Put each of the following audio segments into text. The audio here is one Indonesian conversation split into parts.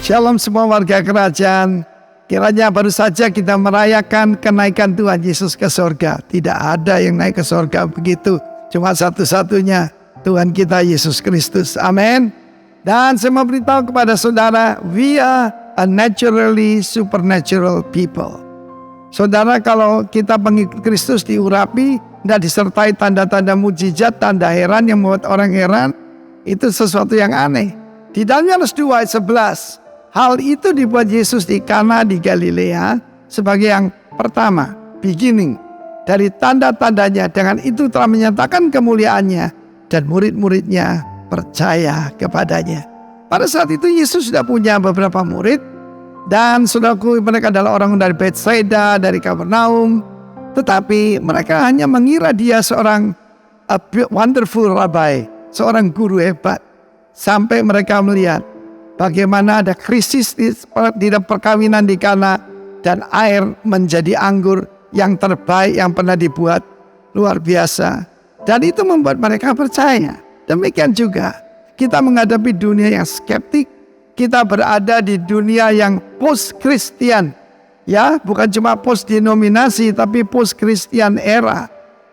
Shalom semua warga kerajaan. Kiranya baru saja kita merayakan kenaikan Tuhan Yesus ke surga. Tidak ada yang naik ke surga begitu. Cuma satu-satunya Tuhan kita Yesus Kristus. Amin. Dan saya mau beritahu kepada saudara, we are a naturally supernatural people. Saudara, kalau kita pengikut Kristus diurapi dan disertai tanda-tanda mujizat, tanda heran yang membuat orang heran, itu sesuatu yang aneh. Di dalam Yohanes 2 ayat 11, hal itu dibuat Yesus di Kana di Galilea sebagai yang pertama, beginning. Dari tanda-tandanya, dengan itu telah menyatakan kemuliaannya dan murid-muridnya percaya kepadanya. Pada saat itu Yesus sudah punya beberapa murid dan saudaraku, mereka adalah orang dari Bethsaida, dari Kapernaum. Tetapi mereka hanya mengira dia seorang wonderful rabbi, seorang guru hebat. Sampai mereka melihat bagaimana ada krisis di perkawinan di Kana dan air menjadi anggur yang terbaik yang pernah dibuat, luar biasa. Dan itu membuat mereka percaya. Demikian juga kita menghadapi dunia yang skeptik. Kita berada di dunia yang post-Christian. Ya, bukan cuma post-denominasi tapi post-Christian era.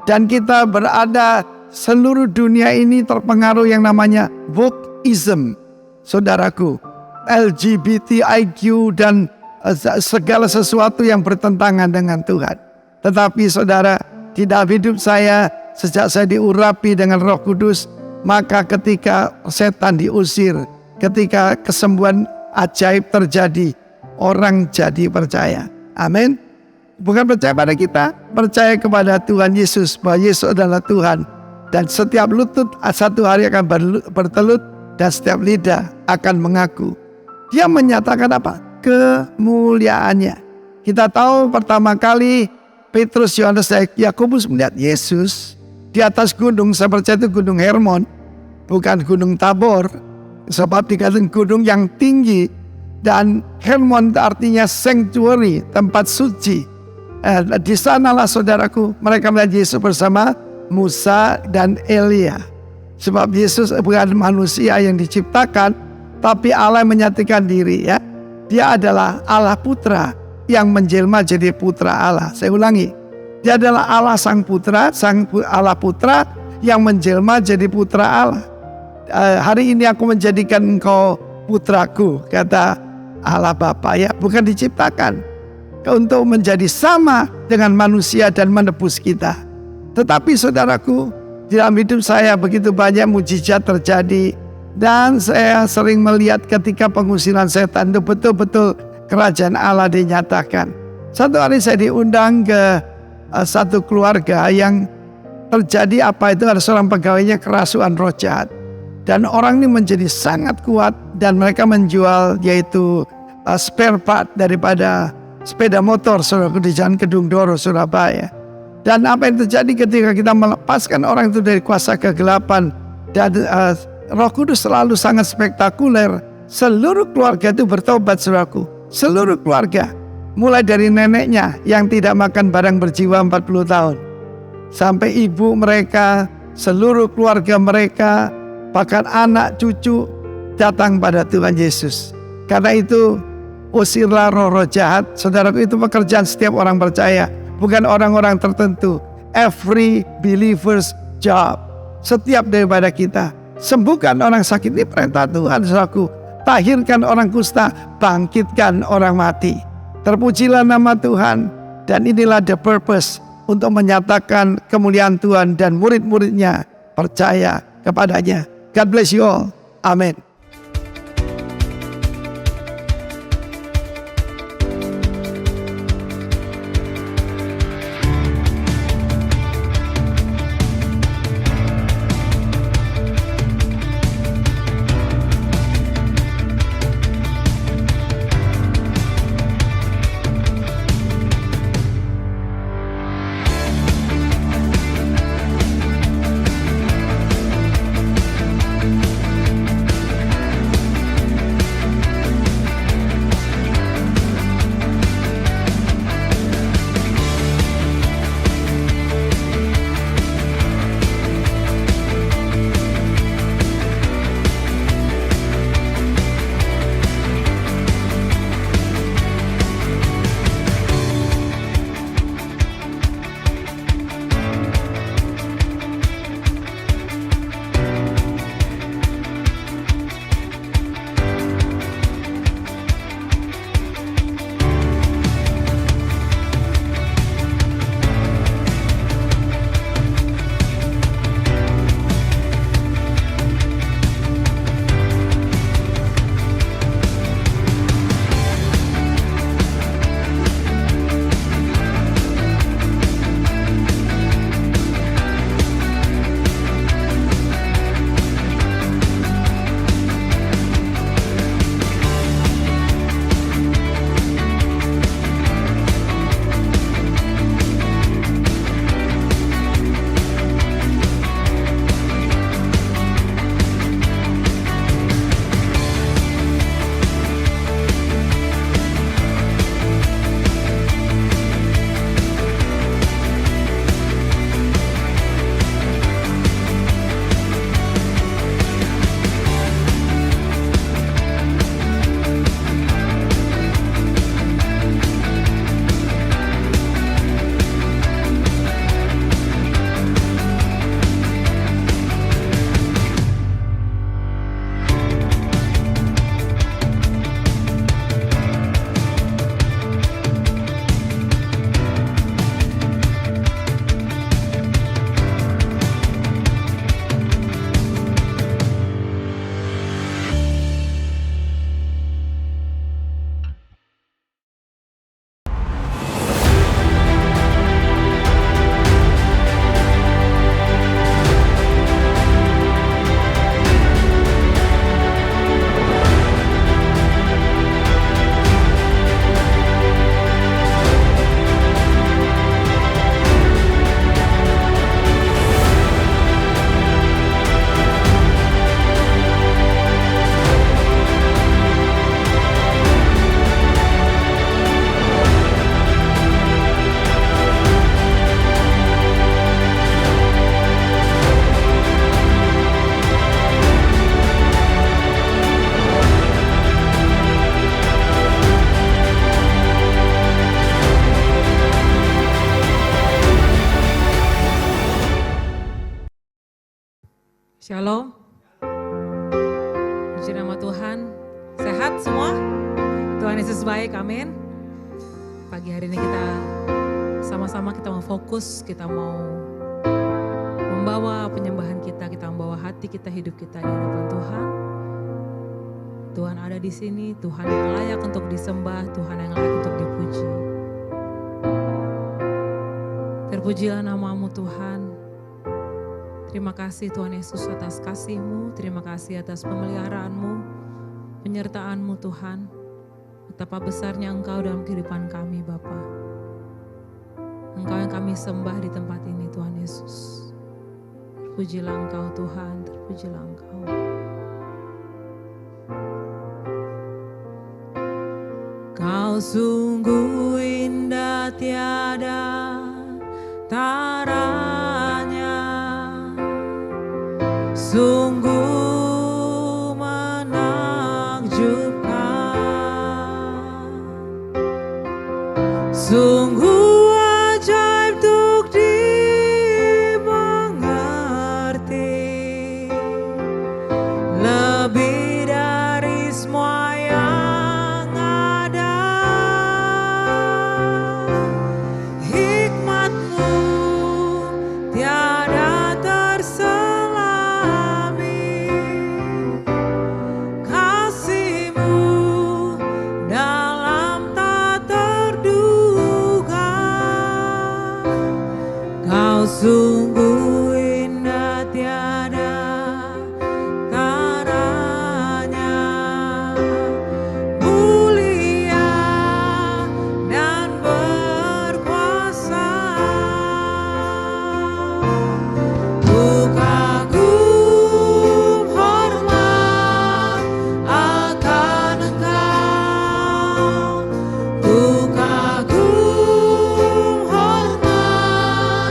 Dan kita berada, seluruh dunia ini terpengaruh yang namanya wokeism. Saudaraku, LGBTIQ dan segala sesuatu yang bertentangan dengan Tuhan. Tetapi saudara, di dalam hidup saya, sejak saya diurapi dengan Roh Kudus, maka ketika setan diusir, ketika kesembuhan ajaib terjadi, orang jadi percaya. Amin. Bukan percaya pada kita, percaya kepada Tuhan Yesus, bahwa Yesus adalah Tuhan. Dan setiap lutut satu hari akan bertelut, dan setiap lidah akan mengaku. Dia menyatakan apa? Kemuliaannya. Kita tahu pertama kali Petrus, Yohanes, dan Yakobus melihat Yesus di atas gunung. Saya percaya itu gunung Hermon, bukan gunung Tabor. Sebab dikatakan gunung yang tinggi. Dan Hermon artinya sanctuary, tempat suci. Di sanalah saudaraku, mereka melihat Yesus bersama Musa dan Elia. Sebab Yesus bukan manusia yang diciptakan, tapi Allah yang menyatakan diri, ya. Dia adalah Allah Putra yang menjelma jadi Putra Allah. Saya ulangi, dia adalah Allah Sang Putra, Allah Putra yang menjelma jadi Putra Allah. Hari ini aku menjadikan engkau putraku, kata Allah Bapa, ya. Bukan diciptakan untuk menjadi sama dengan manusia dan menebus kita. Tetapi saudaraku, di dalam hidup saya begitu banyak mujizat terjadi. Dan saya sering melihat ketika pengusiran setan itu betul-betul kerajaan Allah dinyatakan. Satu hari saya diundang ke satu keluarga yang terjadi apa itu, ada seorang pegawainya kerasukan roh jahat. Dan orang ini menjadi sangat kuat dan mereka menjual yaitu spare part daripada sepeda motor saudaraku di Jalan Kedung Doro, Surabaya. Dan apa yang terjadi ketika kita melepaskan orang itu dari kuasa kegelapan dan Roh Kudus selalu sangat spektakuler. Seluruh keluarga itu bertobat, saudaraku. Seluruh keluarga, mulai dari neneknya yang tidak makan barang berjiwa 40 tahun, sampai ibu mereka, seluruh keluarga mereka, bahkan anak cucu datang pada Tuhan Yesus. Karena itu usirlah roh-roh jahat. Saudaraku, itu pekerjaan setiap orang percaya, bukan orang-orang tertentu. Every believer's job. Setiap daripada kita. Sembuhkan orang sakit, ini perintah Tuhan, saudaraku. Tahirkan orang kusta, bangkitkan orang mati. Terpujilah nama Tuhan. Dan inilah the purpose, untuk menyatakan kemuliaan Tuhan dan murid-muridnya percaya kepadanya. God bless you all. Amin. Shalom. Puji nama Tuhan. Sehat semua? Tuhan Yesus baik, amin. Pagi hari ini kita sama-sama kita mau fokus, kita mau membawa penyembahan kita membawa hati kita, hidup kita di hadapan Tuhan. Tuhan ada di sini, Tuhan yang layak untuk disembah, Tuhan yang layak untuk dipuji. Terpujilah namamu Tuhan. Terima kasih Tuhan Yesus atas kasih-Mu, terima kasih atas pemeliharaanmu, penyertaan-Mu Tuhan. Betapa besarnya Engkau dalam kehidupan kami Bapa. Engkau yang kami sembah di tempat ini Tuhan Yesus. Terpujilah Engkau Tuhan, terpujilah Engkau. Kau sungguh indah tiada taranya, sungguh menakjubkan, sungguh ajaib untuk dimengerti, lebih dari semua yang ada. Hikmat-Mu tiada terselami, kasih-Mu dalam tak terduga. Kau sungguh indah tiada taranya, mulia dan berkuasa. Ku kagum hormat akan Engkau, ku kagum hormat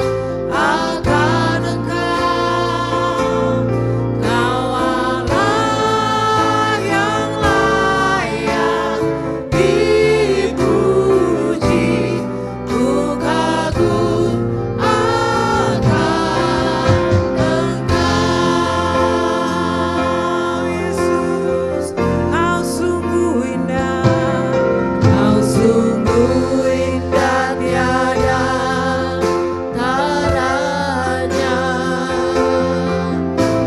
akan Engkau. Kau Allah yang layak dipuji, ku kagum akan Engkau. Yesus, Kau sungguh indah, Kau sungguh indah tiada taranya,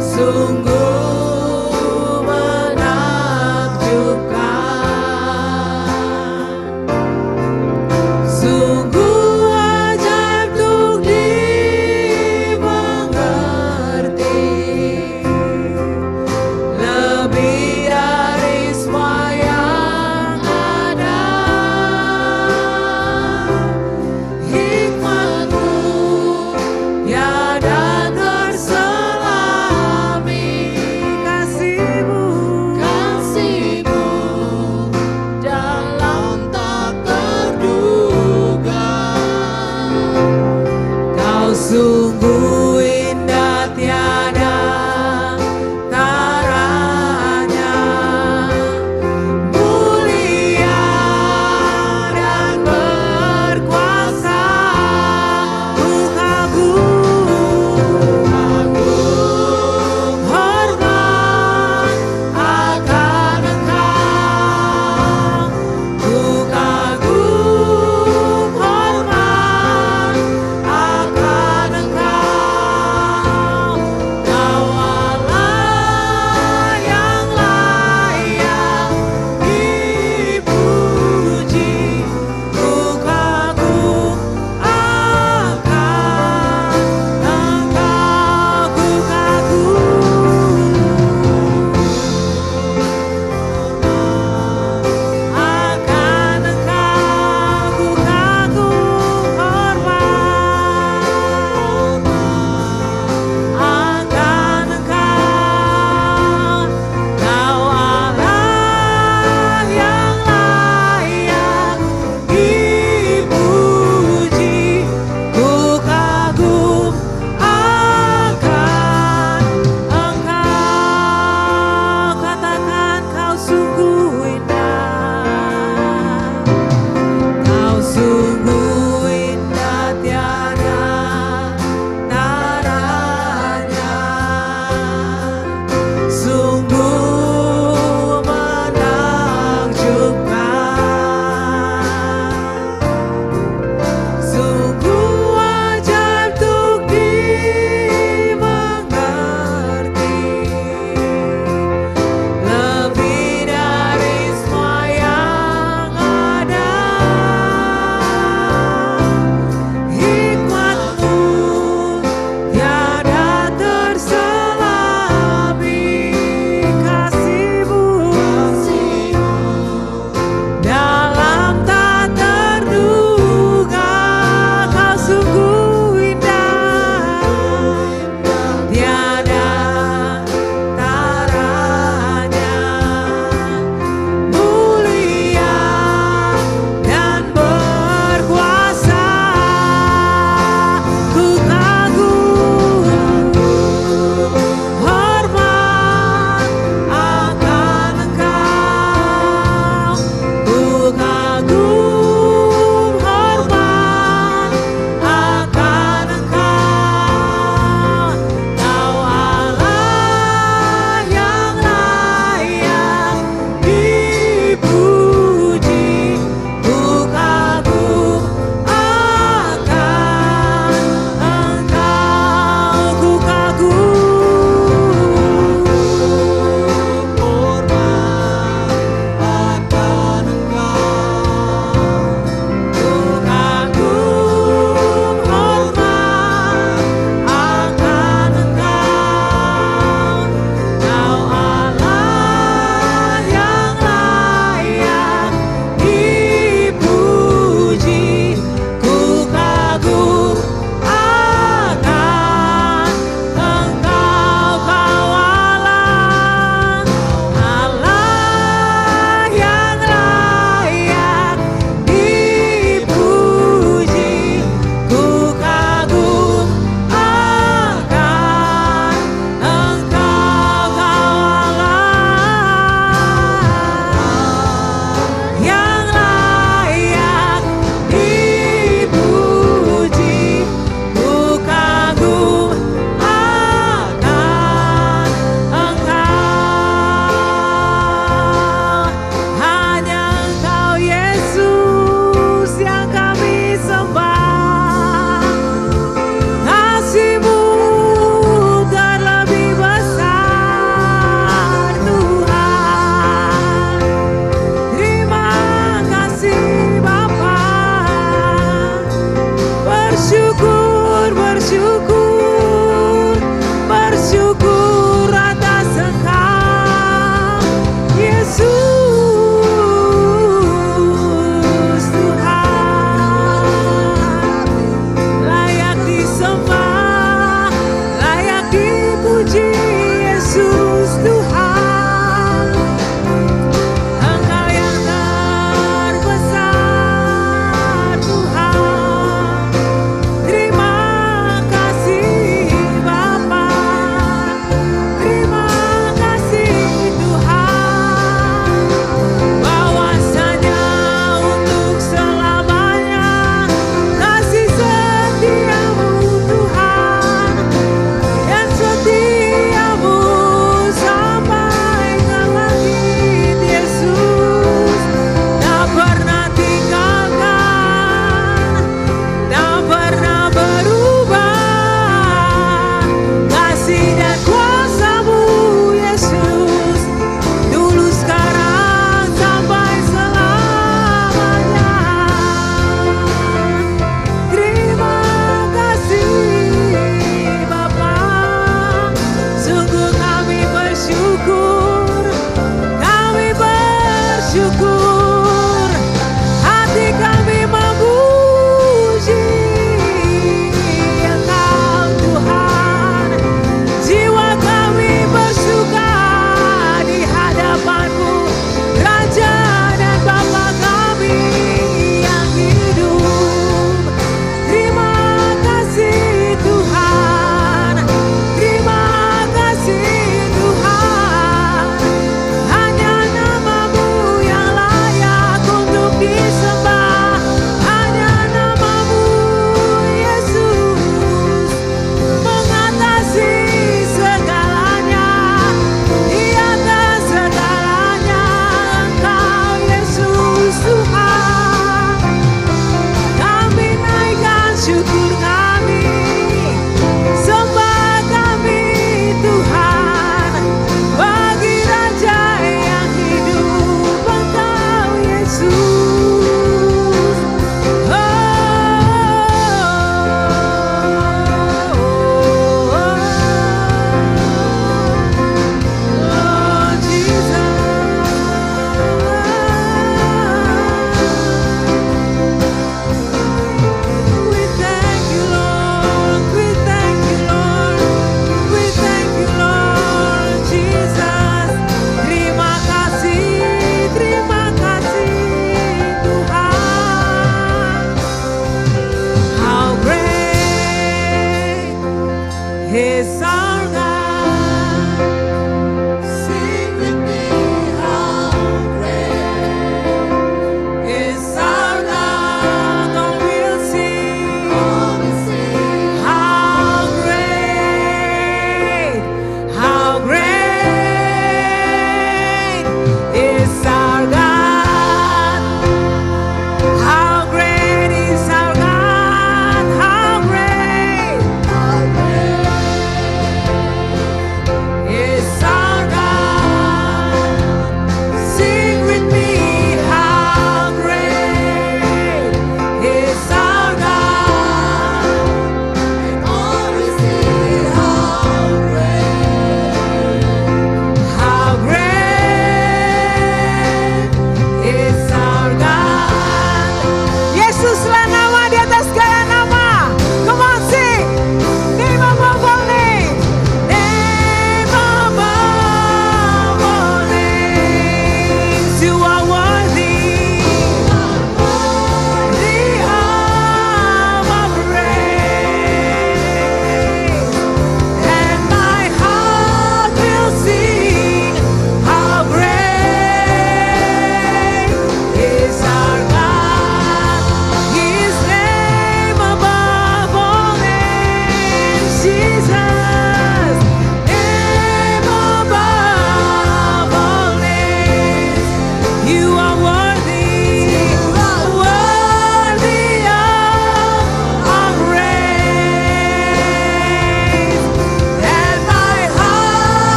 sungguh menakjubkan, sungguh ajaib untuk dimengerti, lebih dari semua yang ada. Hikmat-Mu tiada terselami,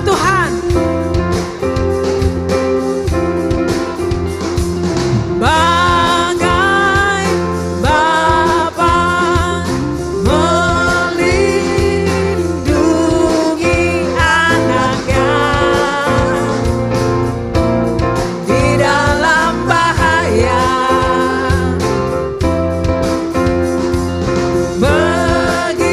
Tuhan. Bagai Bapa melindungi anaknya di dalam bahaya, begitulah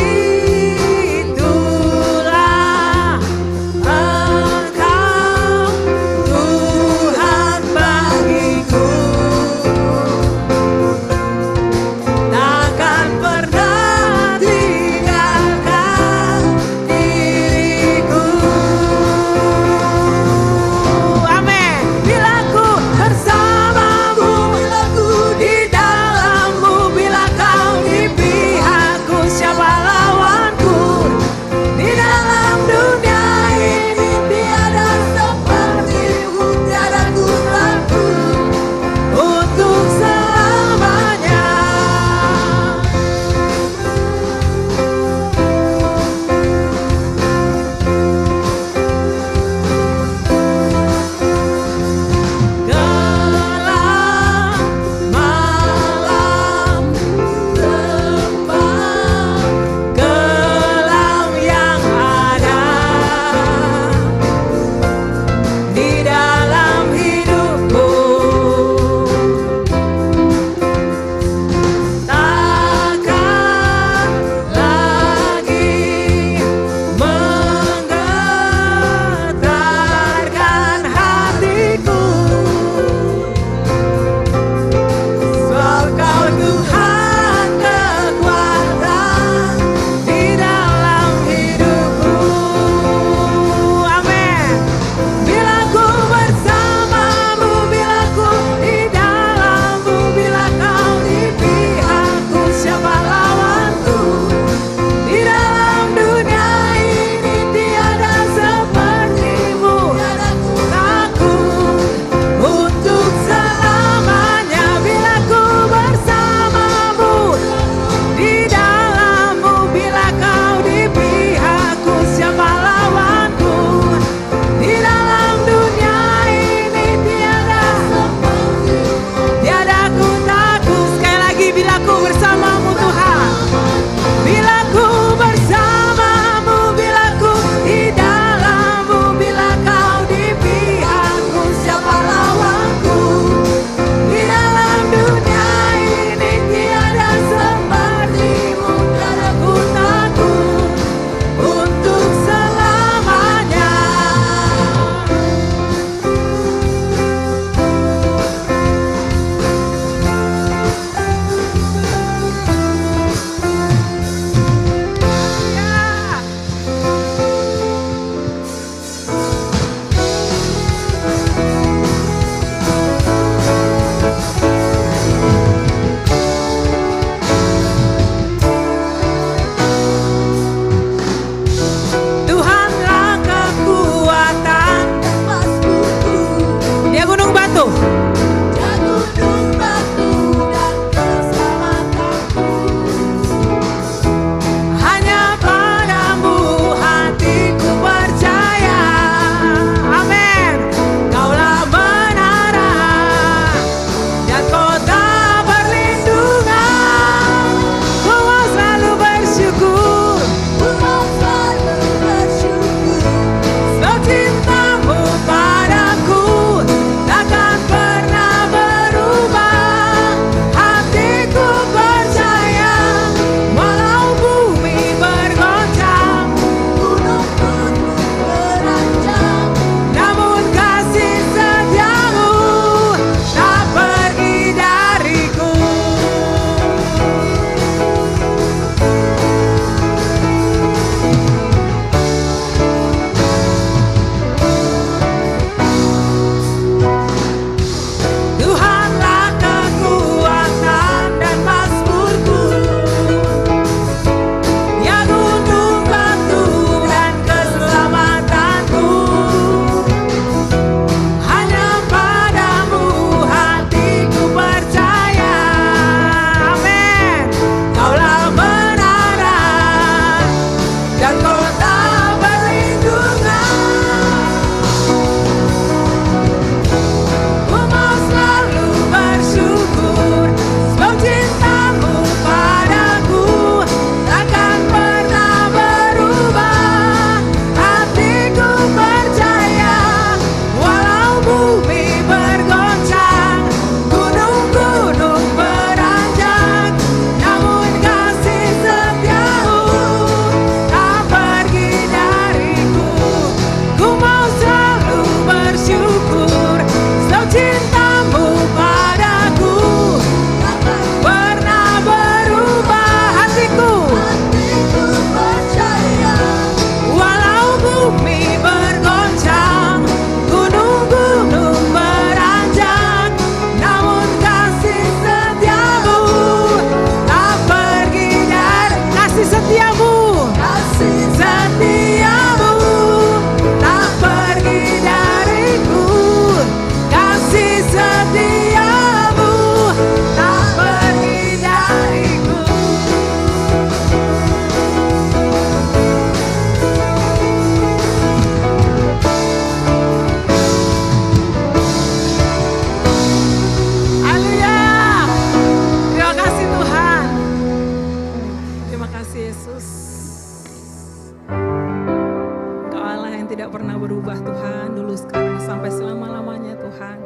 tidak pernah berubah Tuhan, dulu sekarang sampai selama-lamanya Tuhan.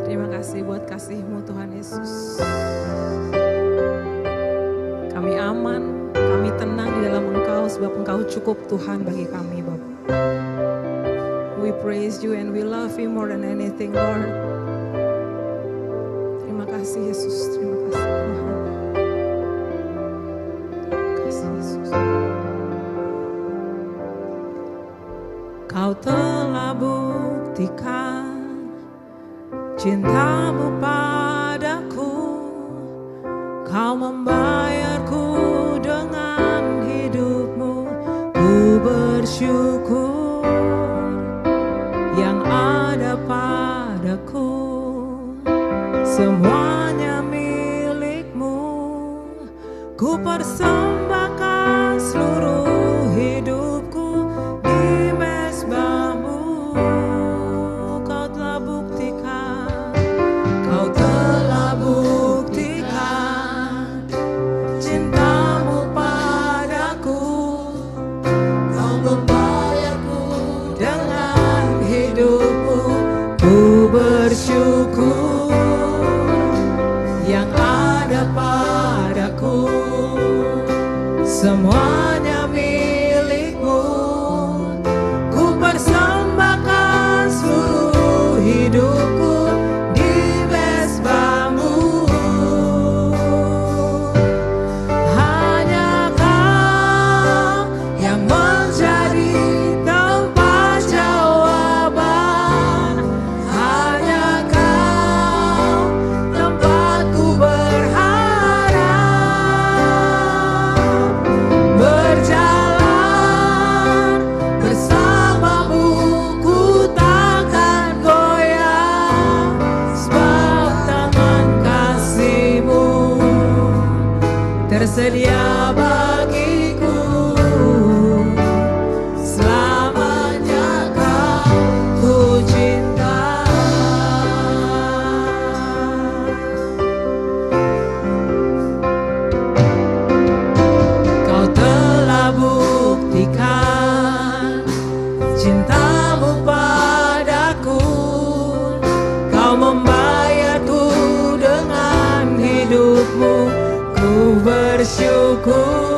Terima kasih buat kasih-Mu Tuhan Yesus. Kami aman, kami tenang di dalam Engkau sebab Engkau cukup Tuhan bagi kami Bapa. We praise You and we love You more than anything Lord. Terima kasih Yesus, terima kasih Tuhan. Terima kasih Yesus. Kau telah buktikan cinta-Mu padaku, Kau membayarku dengan hidup-Mu. Ku bersyukur yang ada padaku, semuanya milik-Mu. Ku persembahkan seluruh hidupku di mezbah-Mu. Kau telah buktikan, Kau telah buktikan cinta-Mu padaku. Kau membayarku dengan hidup-Mu. Ku bersyukur yang ada padaku, semuanya milik-Mu. Ku persembahkan seluruh hidupku di mezbah-Mu. Hanya Kau yang menjadi tempat jawaban. Hanya Kau tempatku berharap. Berjalan bersama-Mu ku takkan goyah, sebab tangan kasih-Mu tersedia bagiku. Selamanya Kau ku cinta. Kau telah buktikan cinta-Mu padaku. Kau membayarku dengan hidup-Mu. Ku bersyukur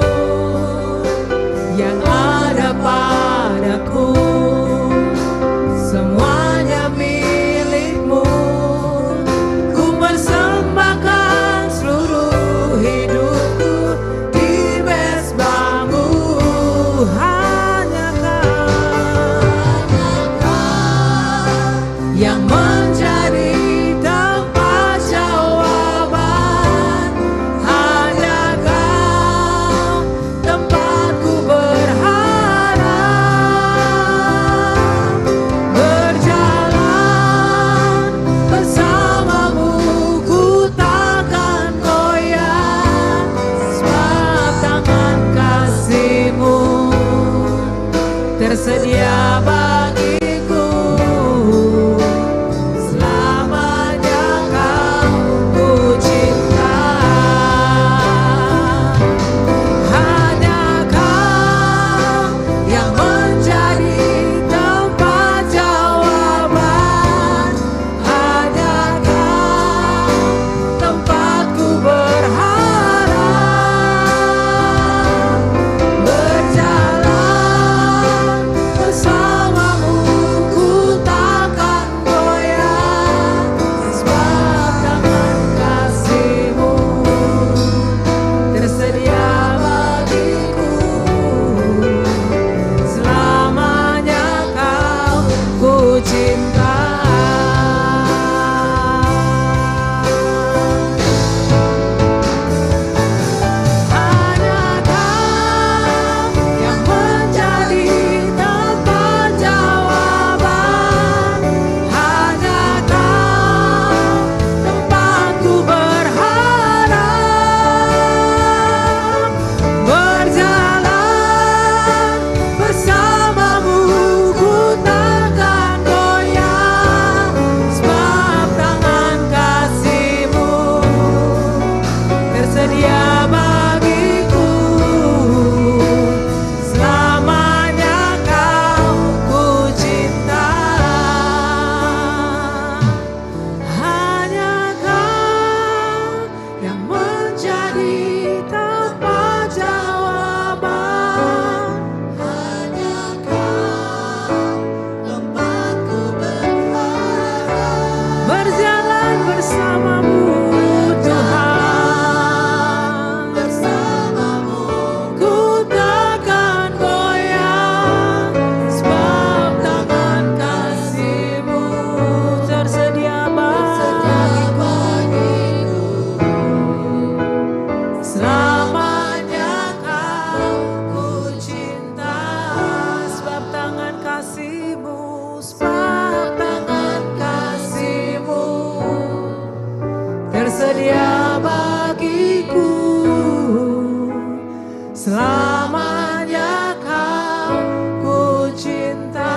Selamanya kau ku cinta,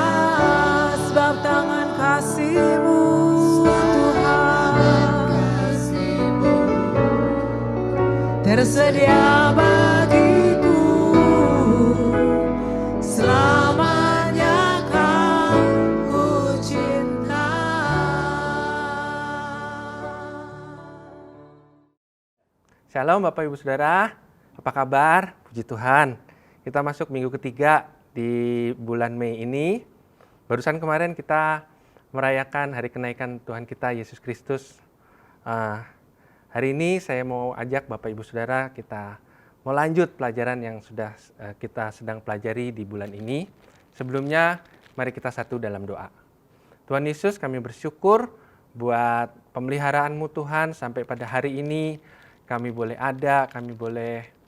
sebab tangan kasih-Mu Tuhan tersedia bagiku. Selamanya kau ku cinta. Shalom Bapak Ibu Saudara, apa kabar? Puji Tuhan, kita masuk minggu ketiga di bulan Mei ini. Barusan kemarin kita merayakan hari kenaikan Tuhan kita Yesus Kristus. Hari ini saya mau ajak Bapak Ibu Saudara, kita mau lanjut pelajaran yang sudah kita sedang pelajari di bulan ini. Sebelumnya, mari kita satu dalam doa. Tuhan Yesus, kami bersyukur buat pemeliharaan-Mu Tuhan sampai pada hari ini. Kami boleh ada, kami boleh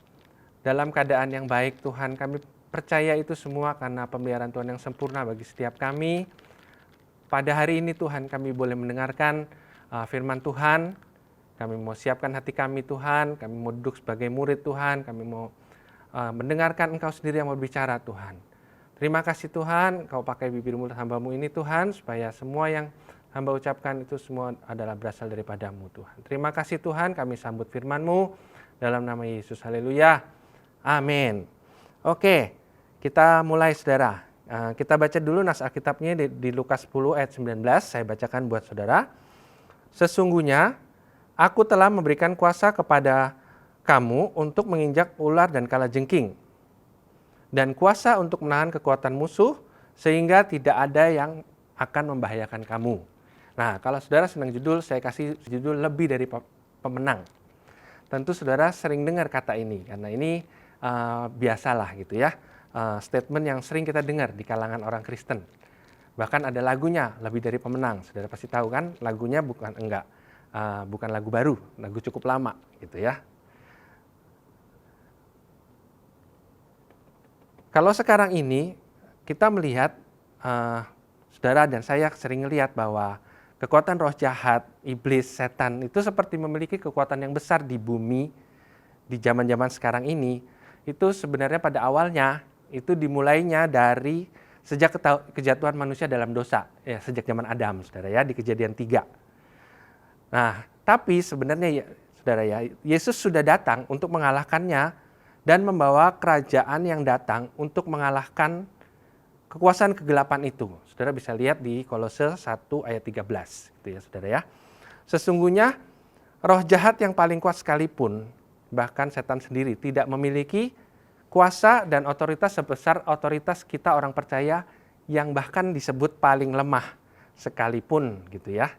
dalam keadaan yang baik Tuhan. Kami percaya itu semua karena pemeliharaan Tuhan yang sempurna bagi setiap kami. Pada hari ini Tuhan, kami boleh mendengarkan firman Tuhan. Kami mau siapkan hati kami Tuhan, kami mau duduk sebagai murid Tuhan, kami mau mendengarkan Engkau sendiri yang mau bicara Tuhan. Terima kasih Tuhan, Kau pakai bibir mulut hamba-Mu ini Tuhan, supaya semua yang hamba ucapkan itu semua adalah berasal daripada-Mu Tuhan. Terima kasih Tuhan, kami sambut firman-Mu dalam nama Yesus. Haleluya. Amin. Oke, kita mulai saudara. Kita baca dulu nas Alkitabnya di Lukas 10 ayat 19. Saya bacakan buat saudara. Sesungguhnya aku telah memberikan kuasa kepada kamu untuk menginjak ular dan kalajengking, dan kuasa untuk menahan kekuatan musuh, sehingga tidak ada yang akan membahayakan kamu. Nah, kalau saudara senang judul, saya kasih judul lebih dari pemenang. Tentu saudara sering dengar kata ini, karena ini biasalah gitu ya, statement yang sering kita dengar di kalangan orang Kristen. Bahkan ada lagunya, lebih dari pemenang. Saudara pasti tahu kan, lagunya bukan lagu baru, lagu cukup lama gitu ya. Kalau sekarang ini kita melihat, saudara dan saya sering melihat bahwa kekuatan roh jahat, iblis, setan itu seperti memiliki kekuatan yang besar di bumi di zaman-zaman sekarang ini. Itu sebenarnya pada awalnya itu dimulainya dari sejak kejatuhan manusia dalam dosa, ya sejak zaman Adam, saudara ya, di Kejadian 3. Nah, tapi sebenarnya ya, saudara ya, Yesus sudah datang untuk mengalahkannya dan membawa kerajaan yang datang untuk mengalahkan kekuasaan kegelapan itu. Saudara bisa lihat di Kolose 1 ayat 13, gitu ya saudara ya. Sesungguhnya roh jahat yang paling kuat sekalipun, bahkan setan sendiri, tidak memiliki kuasa dan otoritas sebesar otoritas kita orang percaya yang bahkan disebut paling lemah sekalipun gitu ya.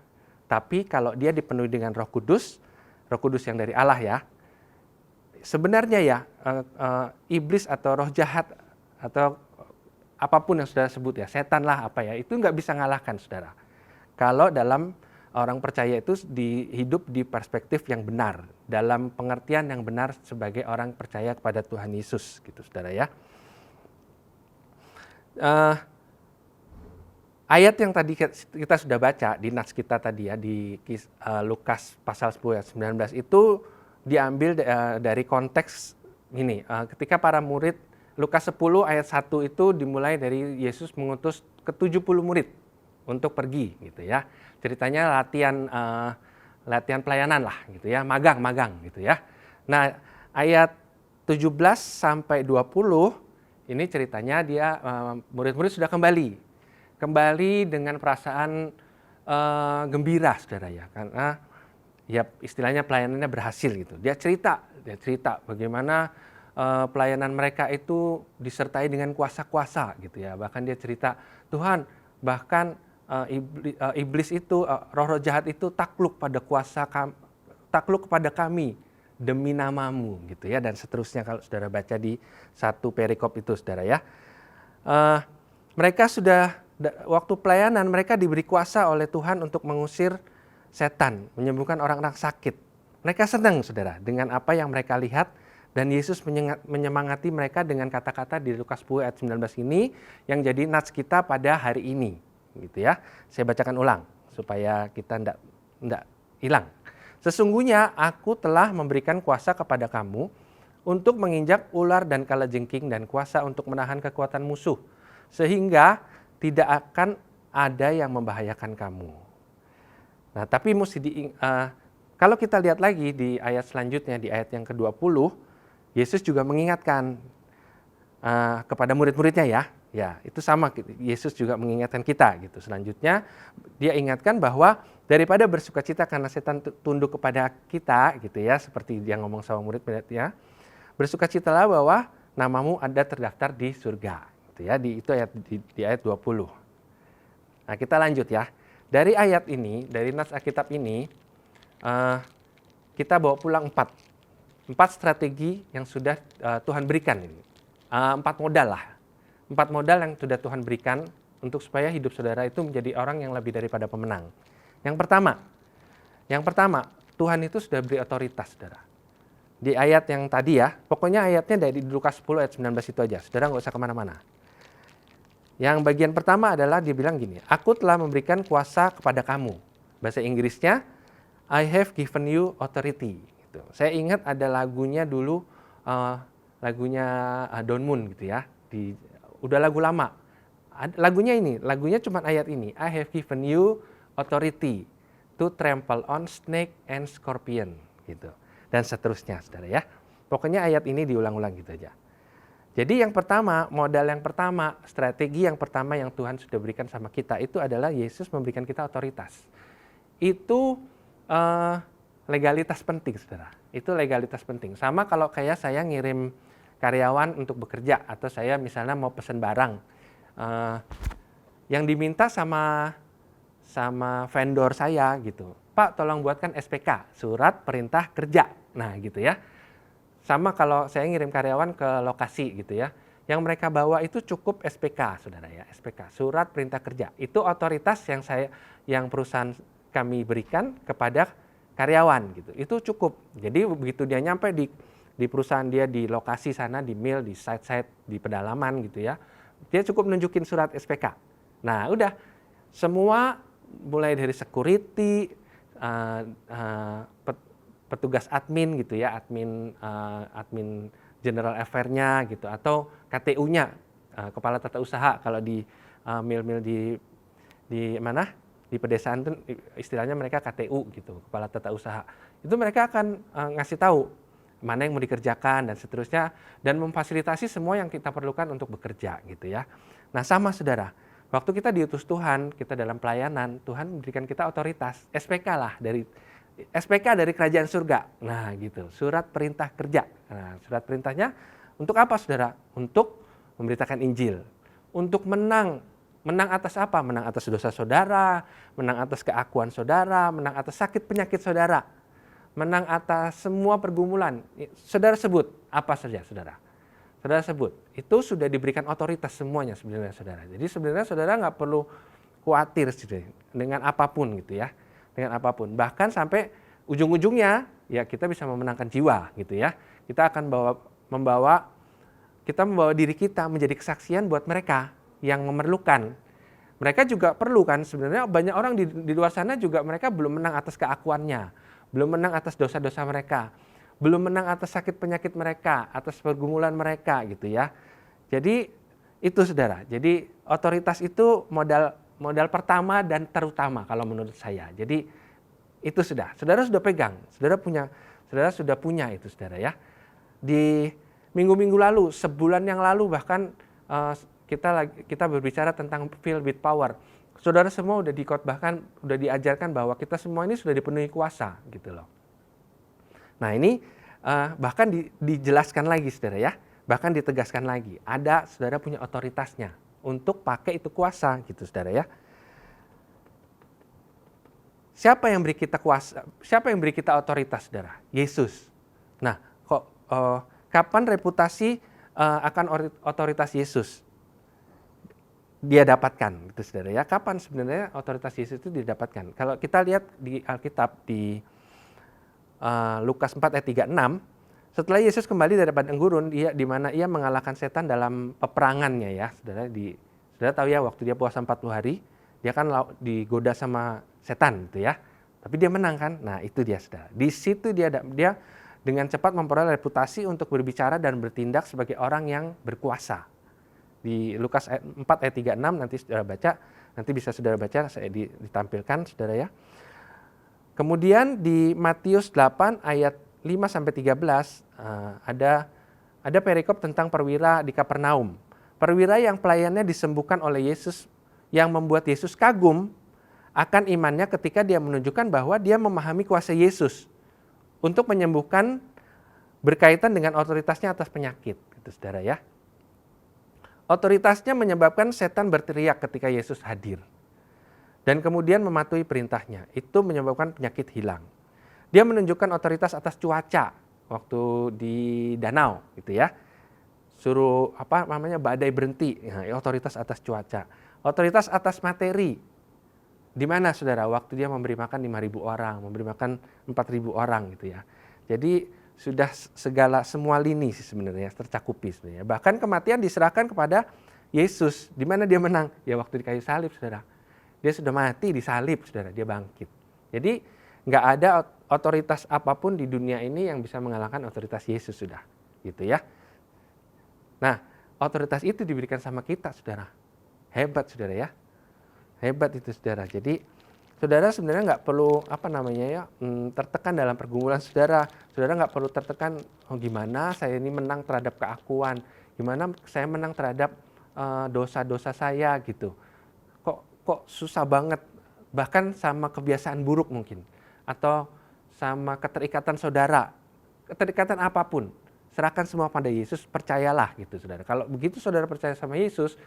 Tapi kalau dia dipenuhi dengan Roh Kudus yang dari Allah ya, sebenarnya ya iblis atau roh jahat atau apapun yang saudara sebut ya, setan lah apa ya, itu nggak bisa ngalahkan saudara. Kalau dalam orang percaya itu hidup di perspektif yang benar, dalam pengertian yang benar sebagai orang percaya kepada Tuhan Yesus, gitu saudara ya. Ayat yang tadi kita sudah baca di nats kita tadi ya, di Lukas pasal 10 ayat 19 itu diambil dari konteks ini. Ketika para murid, Lukas 10 ayat 1 itu dimulai dari Yesus mengutus ke 70 murid untuk pergi gitu ya. Ceritanya latihan pelayanan lah gitu ya, magang gitu ya. Nah, ayat 17 sampai 20 ini ceritanya dia murid-murid sudah kembali dengan perasaan gembira saudara ya, karena ya istilahnya pelayanannya berhasil gitu. Dia cerita bagaimana pelayanan mereka itu disertai dengan kuasa-kuasa gitu ya. Bahkan dia cerita, Tuhan, bahkan iblis itu, roh-roh jahat itu takluk kepada kami demi nama-Mu gitu ya, dan seterusnya kalau saudara baca di satu perikop itu saudara ya. Mereka sudah waktu pelayanan mereka diberi kuasa oleh Tuhan untuk mengusir setan, menyembuhkan orang-orang sakit. Mereka senang saudara dengan apa yang mereka lihat, dan Yesus menyemangati mereka dengan kata-kata di Lukas 10 ayat 19 ini yang jadi nats kita pada hari ini. Gitu ya. Saya bacakan ulang supaya kita tidak hilang. Sesungguhnya aku telah memberikan kuasa kepada kamu untuk menginjak ular dan kalajengking dan kuasa untuk menahan kekuatan musuh, sehingga tidak akan ada yang membahayakan kamu. Nah, tapi kalau kita lihat lagi di ayat selanjutnya, di ayat yang ke-20, Yesus juga mengingatkan kepada murid-muridnya ya, itu sama, Yesus juga mengingatkan kita gitu. Selanjutnya dia ingatkan bahwa daripada bersukacita karena setan tunduk kepada kita gitu ya, seperti dia ngomong sama murid-muridnya, bersukacitalah bahwa namamu ada terdaftar di surga gitu ya, itu di ayat 20. Nah, kita lanjut ya. Dari ayat ini, dari nas Alkitab ini, kita bawa pulang 4 strategi yang sudah Tuhan berikan ini. 4 modal lah. 4 modal yang sudah Tuhan berikan untuk supaya hidup saudara itu menjadi orang yang lebih daripada pemenang. Yang pertama, Tuhan itu sudah beri otoritas, saudara. Di ayat yang tadi ya, pokoknya ayatnya dari Lukas 10 ayat 19 itu aja. Saudara nggak usah kemana-mana. Yang bagian pertama adalah dia bilang gini, aku telah memberikan kuasa kepada kamu. Bahasa Inggrisnya, I have given you authority. Gitu. Saya ingat ada lagunya dulu, lagunya Don Moon gitu ya. Udah lagu lama. Lagunya cuma ayat ini. I have given you authority to trample on snake and scorpion. Gitu. Dan seterusnya, saudara ya. Pokoknya ayat ini diulang-ulang gitu aja. Jadi yang pertama, modal yang pertama, strategi yang pertama yang Tuhan sudah berikan sama kita itu adalah Yesus memberikan kita otoritas. Itu legalitas penting, saudara. Itu legalitas penting. Sama kalau kayak saya ngirim karyawan untuk bekerja atau saya misalnya mau pesan barang. Yang diminta sama vendor saya gitu. Pak, tolong buatkan SPK, surat perintah kerja. Nah, gitu ya. Sama kalau saya ngirim karyawan ke lokasi gitu ya. Yang mereka bawa itu cukup SPK, saudara ya. SPK, surat perintah kerja. Itu otoritas yang perusahaan kami berikan kepada karyawan gitu. Itu cukup. Jadi begitu dia nyampe di perusahaan dia di lokasi sana, di mill, di site-site, di pedalaman gitu ya. Dia cukup nunjukin surat SPK. Nah, udah. Semua mulai dari security, petugas admin gitu ya, admin general affair-nya gitu, atau KTU-nya, kepala tata usaha kalau di mill-mill di mana di pedesaan itu istilahnya mereka KTU gitu, kepala tata usaha. Itu mereka akan ngasih tahu mana yang mau dikerjakan dan seterusnya, dan memfasilitasi semua yang kita perlukan untuk bekerja gitu ya. Nah, sama saudara, waktu kita diutus Tuhan, kita dalam pelayanan, Tuhan memberikan kita otoritas, SPK dari kerajaan surga. Nah, gitu. Surat perintah kerja. Nah, surat perintahnya untuk apa, saudara? Untuk memberitakan Injil. Untuk menang atas apa? Menang atas dosa saudara, menang atas keakuan saudara, menang atas sakit penyakit saudara, menang atas semua pergumulan. Saudara sebut apa saja, saudara. Saudara sebut. Itu sudah diberikan otoritas semuanya sebenarnya, saudara. Jadi sebenarnya saudara nggak perlu khawatir dengan apapun gitu ya. Dengan apapun. Bahkan sampai ujung-ujungnya ya kita bisa memenangkan jiwa gitu ya. Kita akan membawa diri kita menjadi kesaksian buat mereka yang memerlukan. Mereka juga perlu kan, sebenarnya banyak orang di luar sana juga mereka belum menang atas keakuannya, belum menang atas dosa-dosa mereka, belum menang atas sakit penyakit mereka, atas pergumulan mereka gitu ya. Jadi itu saudara. Jadi otoritas itu modal pertama dan terutama kalau menurut saya. Jadi itu saudara sudah pegang, saudara sudah punya itu saudara ya. Di minggu-minggu lalu, sebulan yang lalu bahkan kita berbicara tentang filled with power. Saudara semua udah bahkan udah diajarkan bahwa kita semua ini sudah dipenuhi kuasa gitu loh. Nah, ini bahkan dijelaskan lagi saudara ya, bahkan ditegaskan lagi. Ada saudara punya otoritasnya untuk pakai itu kuasa gitu saudara ya. Siapa yang beri kita kuasa? Siapa yang beri kita otoritas saudara? Yesus. Nah, kapan reputasi akan otoritas Yesus dia dapatkan gitu saudara ya? Kapan sebenarnya otoritas Yesus itu didapatkan? Kalau kita lihat di Alkitab di Lukas 4 ayat 36, setelah Yesus kembali dari padang gurun, di mana ia mengalahkan setan dalam peperangannya ya, saudara. Saudara tahu ya, waktu dia puasa 40 hari, dia kan digoda sama setan gitu ya. Tapi dia menang kan? Nah, itu dia saudara. Di situ dia dengan cepat memperoleh reputasi untuk berbicara dan bertindak sebagai orang yang berkuasa. Di Lukas 4 ayat 36 nanti saudara baca, nanti bisa saudara baca, saya ditampilkan saudara ya. Kemudian di Matius 8 ayat 5 sampai 13 ada perikop tentang perwira di Kapernaum. Perwira yang pelayannya disembuhkan oleh Yesus, yang membuat Yesus kagum akan imannya ketika dia menunjukkan bahwa dia memahami kuasa Yesus untuk menyembuhkan berkaitan dengan otoritasnya atas penyakit, gitu saudara ya. Otoritasnya menyebabkan setan berteriak ketika Yesus hadir. Dan kemudian mematuhi perintahnya, itu menyebabkan penyakit hilang. Dia menunjukkan otoritas atas cuaca waktu di danau, gitu ya. Suruh badai berhenti, nah, otoritas atas cuaca. Otoritas atas materi. Di mana saudara? Waktu dia memberi makan 5.000 orang, memberi makan 4.000 orang gitu ya. Jadi sudah semua lini sih sebenarnya tercakupi sebenarnya. Bahkan kematian diserahkan kepada Yesus. Di mana dia menang? Ya waktu di kayu salib saudara. Dia sudah mati di salib saudara, dia bangkit. Jadi nggak ada otoritas apapun di dunia ini yang bisa mengalahkan otoritas Yesus sudah. Gitu ya. Nah, otoritas itu diberikan sama kita saudara. Hebat saudara ya. Hebat itu saudara. Jadi saudara sebenarnya nggak perlu tertekan dalam pergumulan saudara. Saudara nggak perlu tertekan, oh gimana saya ini menang terhadap keakuan, gimana saya menang terhadap dosa-dosa saya gitu. Kok susah banget, bahkan sama kebiasaan buruk mungkin, atau sama keterikatan saudara, keterikatan apapun, serahkan semua pada Yesus, percayalah gitu saudara. Kalau begitu saudara percaya sama Yesus,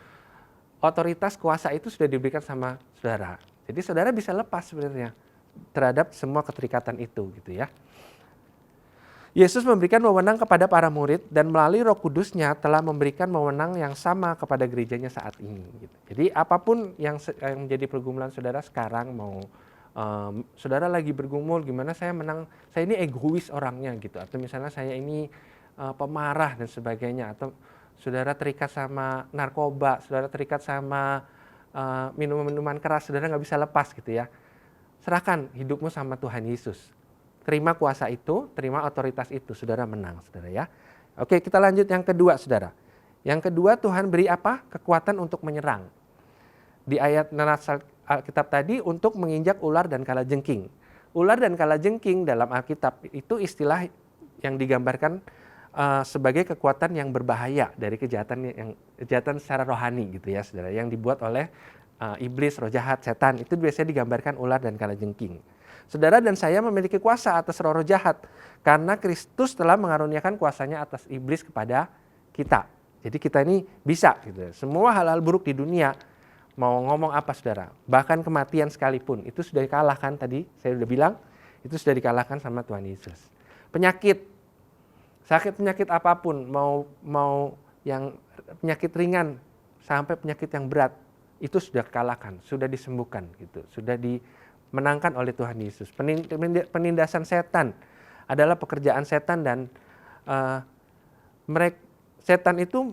otoritas kuasa itu sudah diberikan sama saudara. Jadi saudara bisa lepas sebenarnya terhadap semua keterikatan itu gitu ya. Yesus memberikan wewenang kepada para murid dan melalui Roh Kudus-Nya telah memberikan wewenang yang sama kepada gerejanya saat ini. Gitu. Jadi apapun yang menjadi pergumulan saudara sekarang, mau saudara lagi bergumul gimana saya menang, saya ini egois orangnya gitu, atau misalnya saya ini pemarah dan sebagainya, atau saudara terikat sama narkoba, saudara terikat sama minuman-minuman keras, saudara nggak bisa lepas gitu ya. Serahkan hidupmu sama Tuhan Yesus. Terima kuasa itu, terima otoritas itu, saudara menang, saudara ya. Oke, kita lanjut yang kedua, saudara. Yang kedua, Tuhan beri apa? Kekuatan untuk menyerang. Di ayat Alkitab tadi, untuk menginjak ular dan kalajengking. Ular dan kalajengking dalam Alkitab itu istilah yang digambarkan sebagai kekuatan yang berbahaya dari kejahatan secara rohani gitu ya saudara, yang dibuat oleh iblis, roh jahat, setan. Itu biasanya digambarkan ular dan kalajengking. Saudara dan saya memiliki kuasa atas roh jahat karena Kristus telah mengaruniakan kuasanya atas iblis kepada kita. Jadi kita ini bisa gitu. Semua hal-hal buruk di dunia, mau ngomong apa saudara, bahkan kematian sekalipun, itu sudah dikalahkan tadi, saya sudah bilang, itu sudah dikalahkan sama Tuhan Yesus. Penyakit, sakit penyakit apapun, mau yang penyakit ringan sampai penyakit yang berat, itu sudah dikalahkan, sudah disembuhkan gitu, sudah dimenangkan oleh Tuhan Yesus. Penindasan setan adalah pekerjaan setan, dan setan itu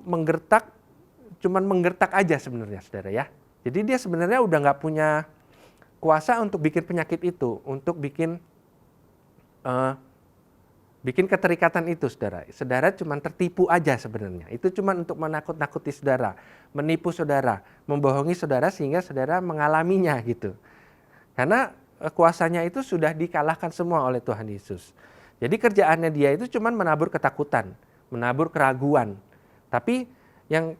cuman menggertak aja sebenarnya saudara ya. Jadi dia sebenarnya udah nggak punya kuasa untuk bikin penyakit itu, untuk bikin keterikatan itu saudara. Saudara cuma tertipu aja sebenarnya. Itu cuma untuk menakut-nakuti saudara, menipu saudara, membohongi saudara sehingga saudara mengalaminya gitu. Karena kuasanya itu sudah dikalahkan semua oleh Tuhan Yesus. Jadi kerjaannya dia itu cuma menabur ketakutan, menabur keraguan. Tapi yang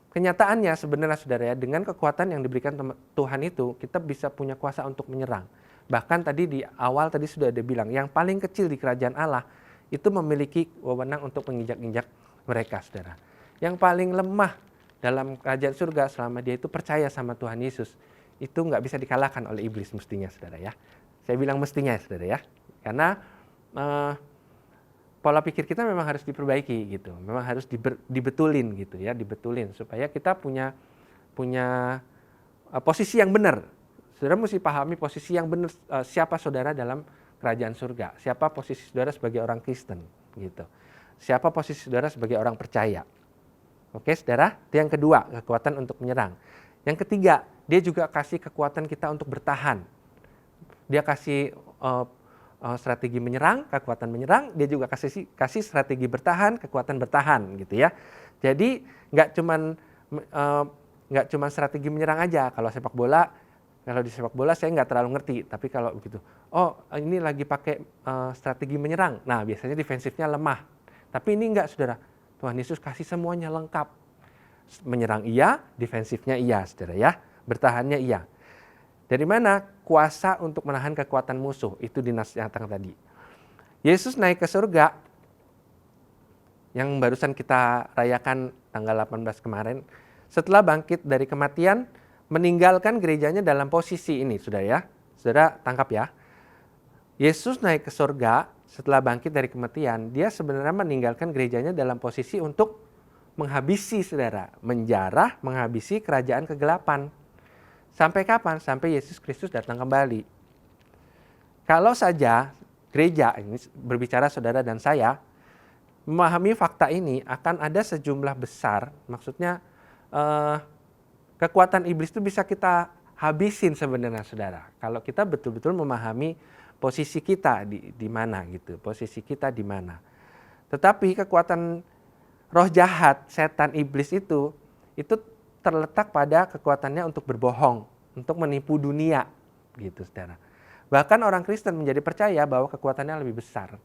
kenyataannya sebenarnya saudara ya, dengan kekuatan yang diberikan Tuhan itu, kita bisa punya kuasa untuk menyerang. Bahkan tadi di awal tadi sudah ada bilang, yang paling kecil di kerajaan Allah itu memiliki wewenang untuk menginjak-injak mereka saudara. Yang paling lemah dalam kerajaan surga selama dia itu percaya sama Tuhan Yesus, itu nggak bisa dikalahkan oleh iblis mestinya saudara ya. Saya bilang mestinya saudara ya, karena pola pikir kita memang harus diperbaiki gitu, memang harus dibetulin gitu ya, dibetulin supaya kita punya posisi yang benar. Saudara mesti pahami posisi yang benar, siapa saudara dalam kerajaan surga, siapa posisi saudara sebagai orang Kristen gitu, siapa posisi saudara sebagai orang percaya. Oke saudara, itu yang kedua, kekuatan untuk menyerang. Yang ketiga, dia juga kasih kekuatan kita untuk bertahan. Dia kasih strategi menyerang, kekuatan menyerang, dia juga kasih strategi bertahan, kekuatan bertahan gitu ya. Jadi nggak cuman strategi menyerang aja. Kalau di sepak bola saya nggak terlalu ngerti, tapi kalau begitu, ini lagi pakai strategi menyerang, nah biasanya defensifnya lemah. Tapi ini enggak, saudara. Tuhan Yesus kasih semuanya lengkap. Menyerang iya, defensifnya iya, saudara ya. Bertahannya iya. Dari mana kuasa untuk menahan kekuatan musuh? Itu di nas yang tadi. Yesus naik ke surga, yang barusan kita rayakan tanggal 18 kemarin, setelah bangkit dari kematian, meninggalkan gerejanya dalam posisi ini, saudara ya. Saudara tangkap ya. Yesus naik ke surga setelah bangkit dari kematian, dia sebenarnya meninggalkan gerejanya dalam posisi untuk menghabisi, saudara, menjarah, menghabisi kerajaan kegelapan. Sampai kapan? Sampai Yesus Kristus datang kembali. Kalau saja gereja, ini berbicara saudara dan saya, memahami fakta ini, akan ada sejumlah besar, maksudnya kekuatan iblis itu bisa kita habisin sebenarnya, saudara. Kalau kita betul-betul memahami posisi kita di mana gitu, posisi kita di mana. Tetapi kekuatan roh jahat, setan, iblis itu terletak pada kekuatannya untuk berbohong, untuk menipu dunia, gitu, saudara. Bahkan orang Kristen menjadi percaya bahwa kekuatannya lebih besar.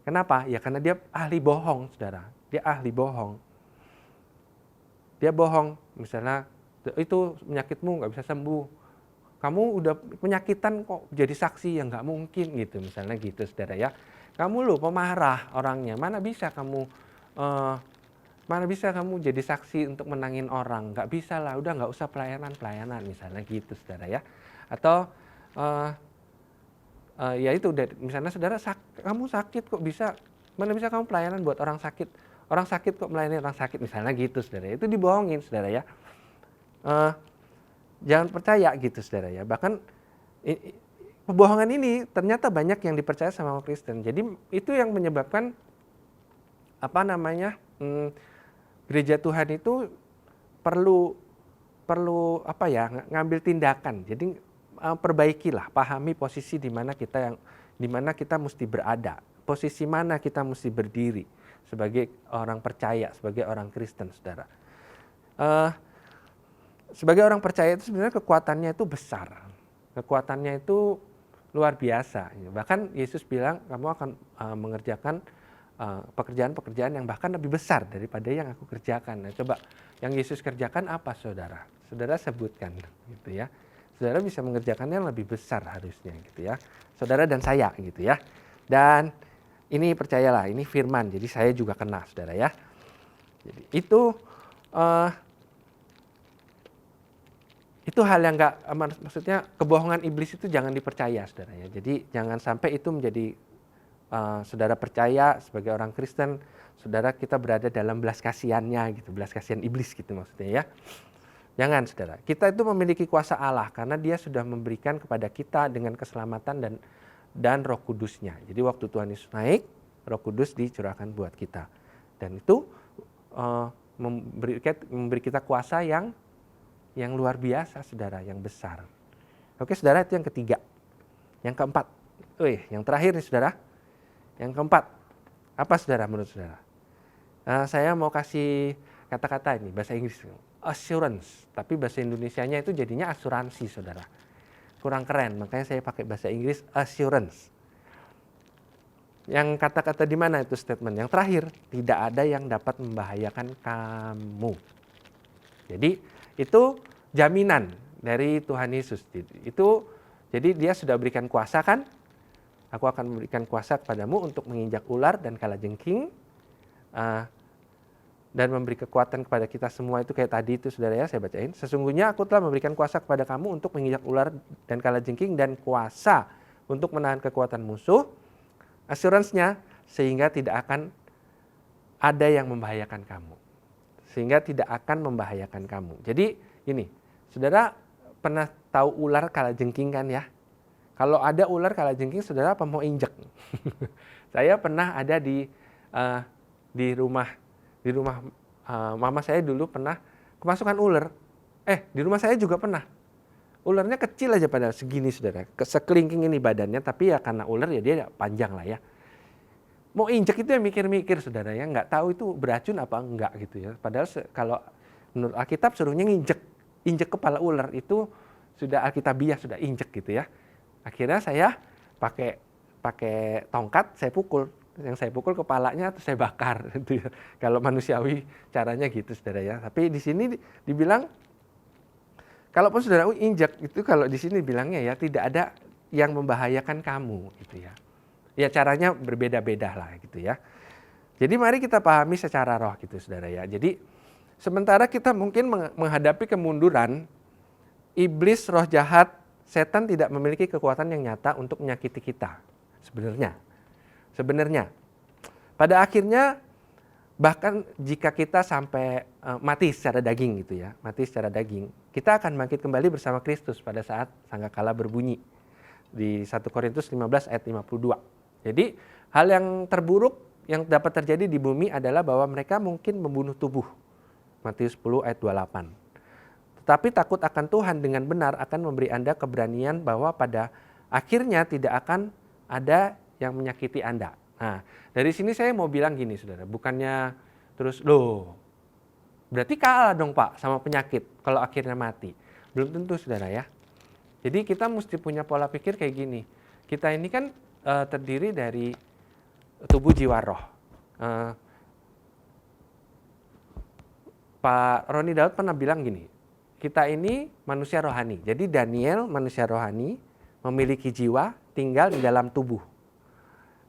Kenapa? Ya karena dia ahli bohong, saudara. Dia ahli bohong. Dia bohong, misalnya itu penyakitmu nggak bisa sembuh. Kamu udah penyakitan kok jadi saksi, yang nggak mungkin gitu, misalnya gitu, saudara ya. Kamu loh pemarah orangnya, mana bisa kamu jadi saksi untuk menangin orang? Nggak bisa lah, udah nggak usah pelayanan, misalnya gitu, saudara ya. Atau ya itu, misalnya saudara kamu sakit kok bisa, mana bisa kamu pelayanan buat orang sakit kok melayani orang sakit, misalnya gitu, saudara. Itu dibohongin, saudara ya. Jangan percaya gitu, saudara ya. Bahkan pembohongan ini ternyata banyak yang dipercaya sama orang Kristen. Jadi itu yang menyebabkan gereja Tuhan itu perlu ngambil tindakan. Jadi perbaikilah, pahami posisi di mana kita mesti berada, posisi mana kita mesti berdiri sebagai orang percaya, sebagai orang Kristen, saudara. Sebagai orang percaya itu sebenarnya kekuatannya itu besar, kekuatannya itu luar biasa. Bahkan Yesus bilang, kamu akan mengerjakan pekerjaan-pekerjaan yang bahkan lebih besar daripada yang aku kerjakan. Nah, coba yang Yesus kerjakan apa, saudara? Saudara sebutkan, gitu ya. Saudara bisa mengerjakan yang lebih besar harusnya, gitu ya. Saudara dan saya, gitu ya. Dan ini percayalah, ini firman, jadi saya juga kena, saudara ya. Jadi itu hal yang maksudnya kebohongan iblis itu jangan dipercaya, saudara ya. Jadi jangan sampai itu menjadi saudara percaya sebagai orang Kristen, saudara kita berada dalam belas kasihannya gitu, belas kasihan iblis gitu maksudnya ya. Jangan, saudara. Kita itu memiliki kuasa Allah karena Dia sudah memberikan kepada kita dengan keselamatan dan Roh Kudus-Nya. Jadi waktu Tuhan Yesus naik, Roh Kudus dicurahkan buat kita. Dan itu memberi kita kuasa yang luar biasa, saudara, yang besar. Oke, saudara, itu yang ketiga. Yang keempat, yang terakhir nih, saudara. Yang keempat, apa, saudara, menurut saudara? Saya mau kasih kata-kata ini, bahasa Inggris, assurance. Tapi bahasa Indonesianya itu jadinya asuransi, saudara. Kurang keren, makanya saya pakai bahasa Inggris, assurance. Yang kata-kata di mana itu statement? Yang terakhir, tidak ada yang dapat membahayakan kamu. Jadi, itu jaminan dari Tuhan Yesus. Jadi dia sudah berikan kuasa kan? Aku akan memberikan kuasa kepadamu untuk menginjak ular dan kalajengking, dan memberi kekuatan kepada kita semua. Itu kayak tadi itu, saudara ya, saya bacain. Sesungguhnya aku telah memberikan kuasa kepada kamu untuk menginjak ular dan kalajengking dan kuasa untuk menahan kekuatan musuh. Assurance-nya, sehingga tidak akan ada yang membahayakan kamu. Sehingga tidak akan membahayakan kamu. Jadi ini, saudara pernah tahu ular kalajengking kan ya? Kalau ada ular kalajengking, saudara apa mau injek? Saya pernah ada di rumah mama saya dulu pernah kemasukan ular. Di rumah saya juga pernah. Ularnya kecil aja padahal segini saudara, sekelingking ini badannya, tapi ya karena ular ya dia panjang lah ya. Mau injek itu ya mikir-mikir saudara ya, nggak tahu itu beracun apa enggak gitu ya. Padahal kalau menurut Alkitab suruhnya injek kepala ular itu sudah alkitabiah, sudah injek gitu ya. Akhirnya saya pakai tongkat, saya pukul. Yang saya pukul kepalanya atau saya bakar gitu ya. Kalau manusiawi caranya gitu saudara ya. Tapi di sini dibilang kalaupun saudara injek itu, kalau di sini bilangnya ya tidak ada yang membahayakan kamu gitu ya. Ya caranya berbeda-beda lah gitu ya. Jadi mari kita pahami secara roh gitu saudara ya. Jadi sementara kita mungkin menghadapi kemunduran, iblis, roh jahat, setan tidak memiliki kekuatan yang nyata untuk menyakiti kita sebenarnya. Pada akhirnya bahkan jika kita sampai mati secara daging gitu ya, kita akan bangkit kembali bersama Kristus pada saat sangkakala berbunyi di 1 Korintus 15 ayat 52. Jadi hal yang terburuk yang dapat terjadi di bumi adalah bahwa mereka mungkin membunuh tubuh. Matius 10 ayat 28. Tetapi takut akan Tuhan dengan benar akan memberi Anda keberanian bahwa pada akhirnya tidak akan ada yang menyakiti Anda. Nah, dari sini saya mau bilang gini saudara, bukannya terus berarti kalah dong Pak sama penyakit kalau akhirnya mati. Belum tentu saudara ya. Jadi kita mesti punya pola pikir kayak gini. Kita ini kan terdiri dari tubuh, jiwa, roh. Pak Roni Daud pernah bilang gini, kita ini manusia rohani. Jadi Daniel manusia rohani, memiliki jiwa, tinggal di dalam tubuh.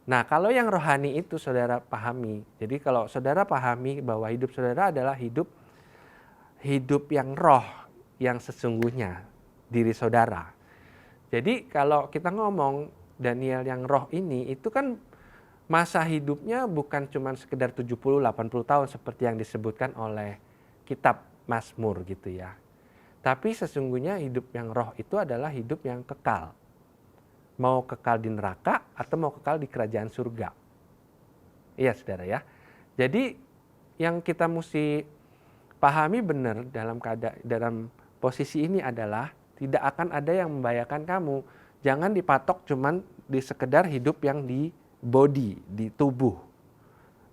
Nah kalau yang rohani itu saudara pahami. Jadi kalau saudara pahami bahwa hidup saudara adalah hidup yang roh, yang sesungguhnya diri saudara. Jadi kalau kita ngomong Daniel yang roh ini, itu kan masa hidupnya bukan cuma sekedar 70-80 tahun seperti yang disebutkan oleh kitab Mazmur gitu ya. Tapi sesungguhnya hidup yang roh itu adalah hidup yang kekal. Mau kekal di neraka atau mau kekal di kerajaan surga. Iya saudara ya. Jadi yang kita mesti pahami benar dalam posisi ini adalah tidak akan ada yang membahayakan kamu. Jangan dipatok cuman di sekedar hidup yang di body, di tubuh.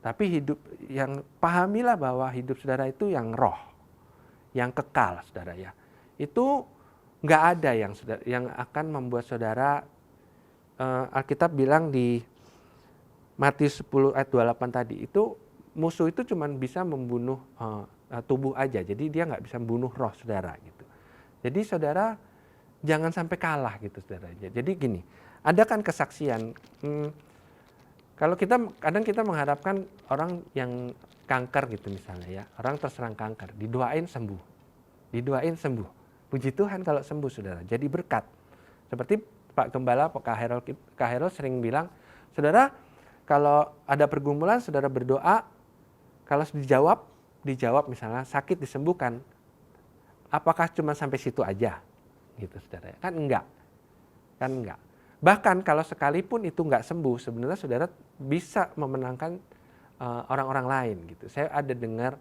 Tapi hidup yang pahamilah bahwa hidup saudara itu yang roh, yang kekal saudara ya. Itu nggak ada yang akan membuat saudara, Alkitab bilang di Matius 10 ayat 28 tadi, itu musuh itu cuma bisa membunuh tubuh aja. Jadi dia nggak bisa membunuh roh saudara gitu. Jadi saudara jangan sampai kalah gitu saudara. Jadi gini, ada kan kesaksian. Kalau kadang kita mengharapkan orang yang kanker gitu misalnya ya, orang terserang kanker, didoain sembuh. Puji Tuhan kalau sembuh saudara, jadi berkat. Seperti Pak Gembala, Kak Herol sering bilang, saudara kalau ada pergumulan saudara berdoa, kalau dijawab misalnya sakit disembuhkan, apakah cuma sampai situ aja? Gitu saudara, kan enggak. Bahkan kalau sekalipun itu enggak sembuh, sebenarnya saudara bisa memenangkan orang-orang lain gitu. Saya ada dengar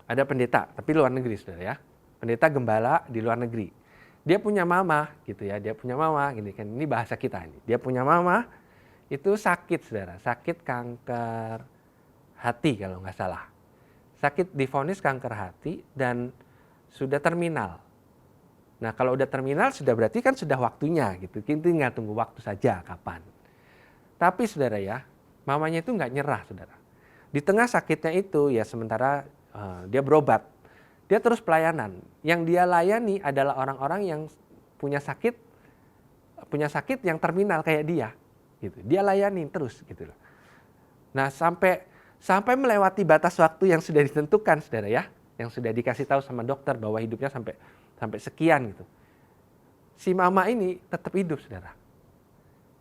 ada pendeta tapi luar negeri saudara ya, pendeta gembala di luar negeri. Dia punya mama gitu ya, gini kan, ini bahasa kita ini. Dia punya mama itu sakit saudara, sakit kanker hati kalau nggak salah. Sakit divonis kanker hati dan sudah terminal. Nah kalau udah terminal sudah berarti kan sudah waktunya gitu. Kita tinggal tunggu waktu saja kapan. Tapi saudara ya, mamanya itu nggak nyerah saudara. Di tengah sakitnya itu ya sementara dia berobat, dia terus pelayanan. Yang dia layani adalah orang-orang yang punya sakit yang terminal kayak dia. Gitu. Dia layani terus gitu loh. Nah sampai melewati batas waktu yang sudah ditentukan saudara ya, yang sudah dikasih tahu sama dokter bahwa hidupnya sampai sekian gitu. Si mama ini tetap hidup saudara.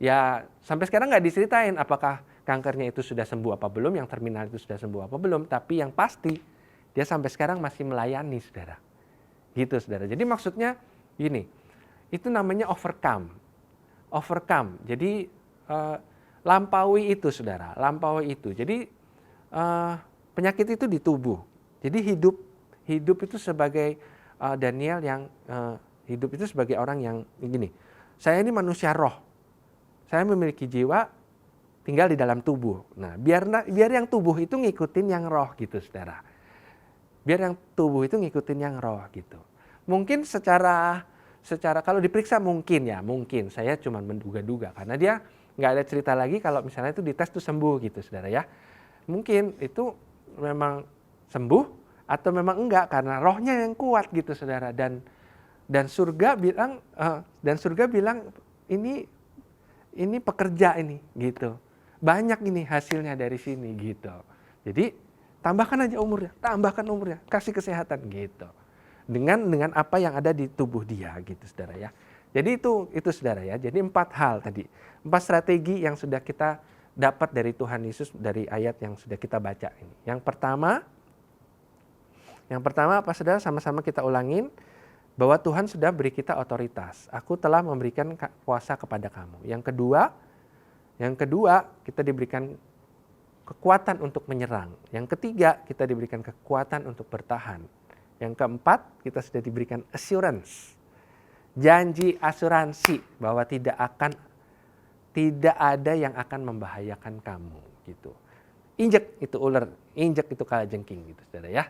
Ya sampai sekarang nggak diceritain apakah kankernya itu sudah sembuh apa belum, yang terminal itu sudah sembuh apa belum, tapi yang pasti dia sampai sekarang masih melayani saudara. Gitu saudara. Jadi maksudnya gini, itu namanya overcome. Jadi lampaui itu saudara, Jadi penyakit itu di tubuh. Jadi hidup itu sebagai Daniel yang hidup itu sebagai orang yang gini, saya ini manusia roh, saya memiliki jiwa, tinggal di dalam tubuh. Nah, biar yang tubuh itu ngikutin yang roh gitu, saudara. Biar yang tubuh itu ngikutin yang roh gitu. Mungkin secara kalau diperiksa mungkin saya cuma menduga-duga karena dia nggak ada cerita lagi kalau misalnya itu dites tuh sembuh gitu, saudara ya. Mungkin itu memang sembuh atau memang enggak karena rohnya yang kuat gitu, saudara. Dan surga bilang ini pekerja ini gitu. Banyak ini hasilnya dari sini gitu. Jadi tambahkan aja umurnya, kasih kesehatan gitu. Dengan apa yang ada di tubuh dia gitu, saudara ya. Jadi itu saudara ya. Jadi 4 hal tadi. 4 strategi yang sudah kita dapat dari Tuhan Yesus dari ayat yang sudah kita baca ini. Yang pertama apa saudara, sama-sama kita ulangin bahwa Tuhan sudah beri kita otoritas. Aku telah memberikan kuasa kepada kamu. Yang kedua kita diberikan kekuatan untuk menyerang. Yang ketiga kita diberikan kekuatan untuk bertahan. Yang keempat kita sudah diberikan assurance. Janji asuransi bahwa tidak ada yang akan membahayakan kamu gitu. Injek itu ular, injek itu kalajengking gitu, saudara ya.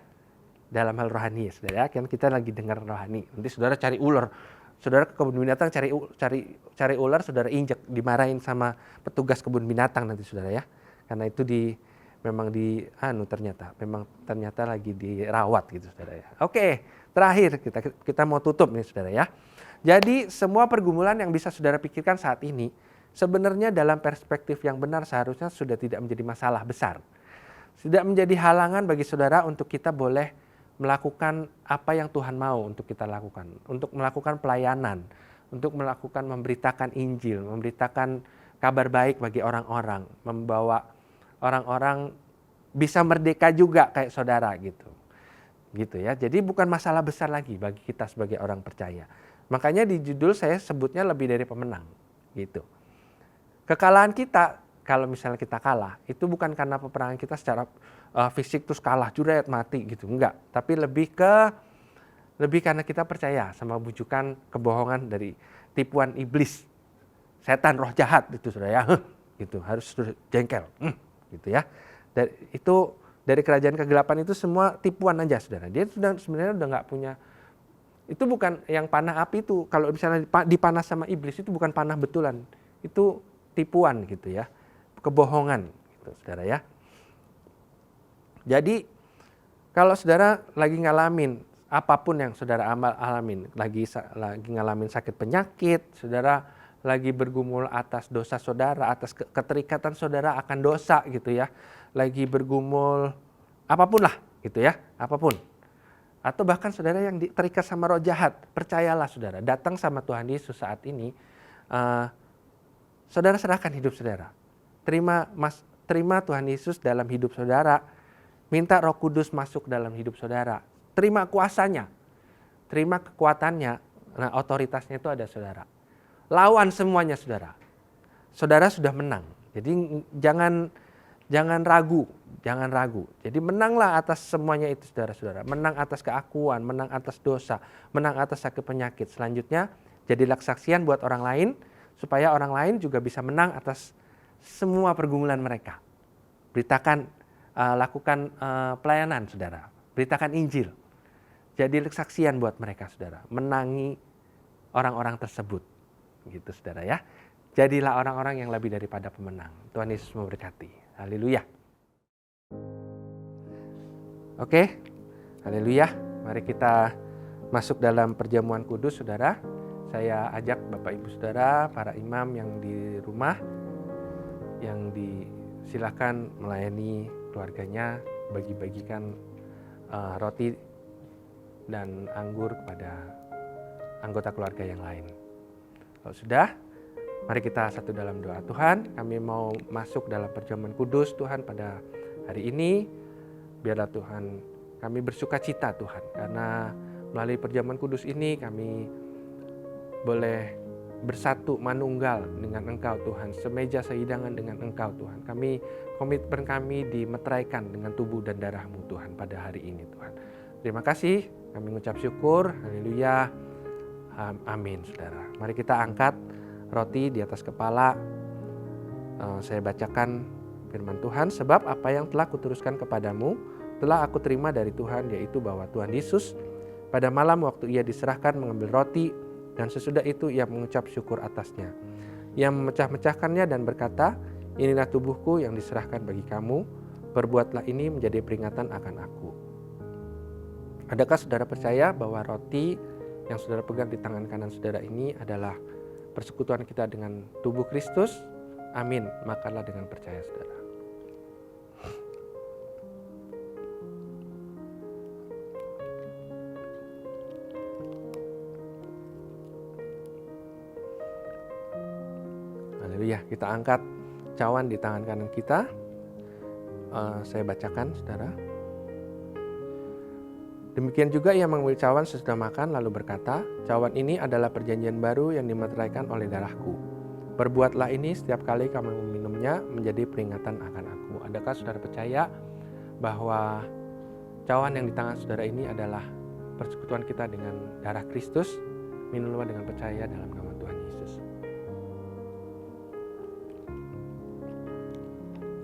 Dalam hal rohani ya, saudara ya. Kan kita lagi dengar rohani. Nanti saudara cari ular. Saudara ke kebun binatang cari ular, saudara injek, dimarahin sama petugas kebun binatang nanti, saudara ya. Karena itu ternyata lagi dirawat gitu, saudara ya. Oke, terakhir kita mau tutup nih, saudara ya. Jadi semua pergumulan yang bisa saudara pikirkan saat ini sebenarnya dalam perspektif yang benar seharusnya sudah tidak menjadi masalah besar. Tidak menjadi halangan bagi saudara untuk kita boleh melakukan apa yang Tuhan mau untuk kita lakukan. Untuk melakukan pelayanan, untuk melakukan memberitakan Injil, memberitakan kabar baik bagi orang-orang, membawa orang-orang bisa merdeka juga kayak saudara gitu. Gitu ya. Jadi bukan masalah besar lagi bagi kita sebagai orang percaya. Makanya di judul saya sebutnya lebih dari pemenang gitu. Kekalahan kita, kalau misalnya kita kalah, itu bukan karena peperangan kita secara fisik terus kalah, juret, mati gitu, enggak. Tapi lebih karena kita percaya sama bujukan kebohongan dari tipuan iblis, setan, roh jahat itu, saudara ya. Gitu, harus jengkel, gitu ya. Dari kerajaan kegelapan itu semua tipuan aja, saudara. Dia sebenarnya udah nggak punya. Itu bukan yang panah api itu, kalau misalnya dipanas sama iblis itu bukan panah betulan, itu tipuan gitu ya, kebohongan gitu, saudara ya. Jadi kalau saudara lagi ngalamin apapun yang saudara alamin, lagi ngalamin sakit penyakit, saudara lagi bergumul atas dosa saudara, atas keterikatan saudara akan dosa gitu ya, lagi bergumul apapun lah gitu ya, apapun. Atau bahkan saudara yang terikat sama roh jahat, percayalah saudara, datang sama Tuhan Yesus saat ini, saudara serahkan hidup saudara. Terima Tuhan Yesus dalam hidup saudara, minta Roh Kudus masuk dalam hidup saudara. Terima kuasanya, terima kekuatannya, nah otoritasnya itu ada saudara. Lawan semuanya saudara. Saudara sudah menang, jadi jangan ragu. Jadi menanglah atas semuanya itu, saudara-saudara. Menang atas keakuan, menang atas dosa, menang atas sakit penyakit. Selanjutnya, jadilah kesaksian buat orang lain, supaya orang lain juga bisa menang atas semua pergumulan mereka. Lakukan pelayanan, saudara. Beritakan Injil. Jadilah kesaksian buat mereka, saudara. Menangi orang-orang tersebut. Gitu, saudara ya. Jadilah orang-orang yang lebih daripada pemenang. Tuhan Yesus memberkati. Haleluya. Oke, haleluya. Mari kita masuk dalam perjamuan kudus, saudara. Saya ajak Bapak Ibu Saudara, para imam yang di rumah, yang silakan melayani keluarganya, bagi-bagikan roti dan anggur kepada anggota keluarga yang lain. Kalau sudah, mari kita satu dalam doa. Tuhan, kami mau masuk dalam perjamuan kudus Tuhan pada hari ini. Biarlah Tuhan, kami bersuka cita Tuhan, karena melalui perjamuan kudus ini kami boleh bersatu manunggal dengan Engkau Tuhan, semeja sehidangan dengan Engkau Tuhan. Komitmen kami dimeteraikan dengan tubuh dan darah-Mu Tuhan pada hari ini Tuhan. Terima kasih Kami mengucap syukur, haleluya, amin saudara. Mari kita angkat roti di atas kepala. Saya bacakan firman Tuhan, sebab apa yang telah kuteruskan kepadamu, telah aku terima dari Tuhan, yaitu bahwa Tuhan Yesus pada malam waktu ia diserahkan mengambil roti, dan sesudah itu ia mengucap syukur atasnya. Ia memecah-mecahkannya dan berkata, inilah tubuhku yang diserahkan bagi kamu, perbuatlah ini menjadi peringatan akan aku. Adakah saudara percaya bahwa roti yang saudara pegang di tangan kanan saudara ini adalah persekutuan kita dengan tubuh Kristus? Amin. Makanlah dengan percaya saudara. Haleluya. Kita angkat cawan di tangan kanan kita. Saya bacakan saudara. Demikian juga ia mengambil cawan sesudah makan lalu berkata, cawan ini adalah perjanjian baru yang dimeteraikan oleh darahku. Perbuatlah ini setiap kali kamu meminumnya menjadi peringatan akan aku. Adakah saudara percaya bahwa cawan yang di tangan saudara ini adalah persekutuan kita dengan darah Kristus? Minumlah dengan percaya dalam nama Tuhan Yesus.